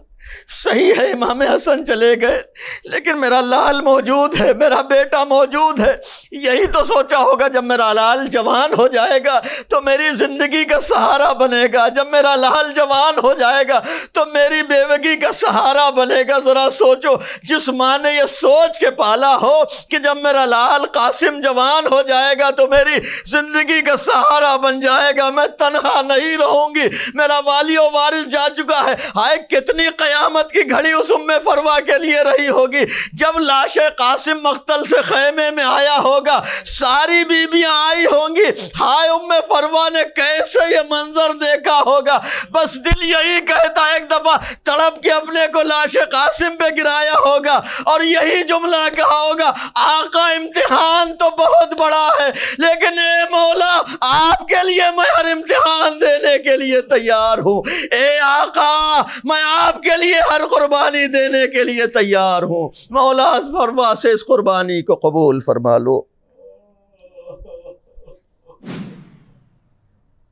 صحیح ہے امام حسن چلے گئے لیکن میرا لال موجود ہے، میرا بیٹا موجود ہے۔ یہی تو سوچا ہوگا، جب میرا لال جوان ہو جائے گا تو میری زندگی کا سہارا بنے گا، جب میرا لال جوان ہو جائے گا تو میری بیوگی کا سہارا بنے گا۔ ذرا سوچو، جس ماں نے یہ سوچ کے پالا ہو کہ جب میرا لال قاسم جوان ہو جائے گا تو میری زندگی کا سہارا بن جائے گا، میں تنہا نہیں رہوں گی، میرا والی و وارث جا چکا ہے۔ ہائے کتنی قیامت کی گھڑی اس ام فروا کے لیے رہی ہوگی جب لاش قاسم مقتل سے خیمے میں آیا ہوگا، ساری بیویاں آئی ہوں گی، ہائے ام فروا نے کیسے یہ منظر دیکھا ہوگا۔ بس دل یہی کہتا ہے، ایک دفعہ تڑپ کے اپنے کو لاش قاسم پہ گرایا ہوگا اور یہی جملہ کہا ہوگا، آقا امتحان تو بہت بڑا ہے لیکن اے مولا آپ کے لیے میں ہر امتحان دینے کے لیے تیار ہوں، اے آقا میں آپ کے لیے ہر قربانی دینے کے لیے تیار ہوں، مولا فروا سے اس قربانی کو قبول فرما لو۔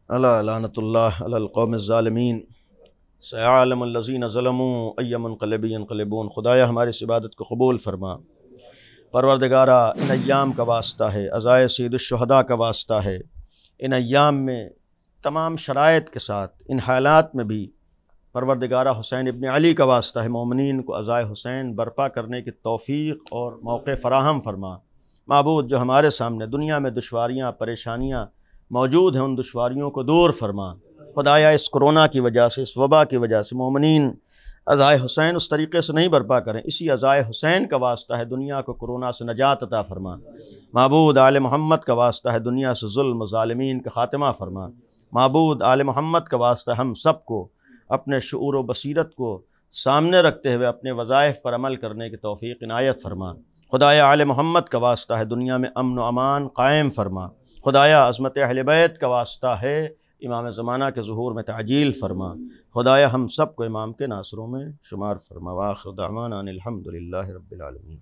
الا لعنت اللہ علی القوم الظالمین، سیعلم الذین ظلموا ای منقلب ینقلبون۔ خدایا ہماری اس عبادت کو قبول فرما۔ پروردگارا، ان ایام کا واسطہ ہے، عزائے سید الشہداء کا واسطہ ہے، ان ایام میں تمام شرائط کے ساتھ، ان حالات میں بھی پروردگارہ حسین ابن علی کا واسطہ ہے، مومنین کو عزائے حسین برپا کرنے کی توفیق اور موقع فراہم فرما۔ معبود، جو ہمارے سامنے دنیا میں دشواریاں پریشانیاں موجود ہیں، ان دشواریوں کو دور فرما۔ خدایا اس کرونا کی وجہ سے، اس وبا کی وجہ سے مومنین عزائے حسین اس طریقے سے نہیں برپا کریں، اسی عزائے حسین کا واسطہ ہے دنیا کو کرونا سے نجات عطا فرما۔ معبود، آل محمد کا واسطہ ہے دنیا سے ظلم و ظالمین کا خاتمہ فرما۔ معبود، آل محمد کا واسطہ ہم سب کو اپنے شعور و بصیرت کو سامنے رکھتے ہوئے اپنے وظائف پر عمل کرنے کی توفیق عنایت فرما۔ خدایا آل محمد کا واسطہ ہے دنیا میں امن و امان قائم فرما۔ خدایا عظمت اہل بیت کا واسطہ ہے امام زمانہ کے ظہور میں تعجیل فرما۔ خدایا ہم سب کو امام کے ناصروں میں شمار فرما۔ وآخر دعوانا ان الحمد للہ رب العالمین۔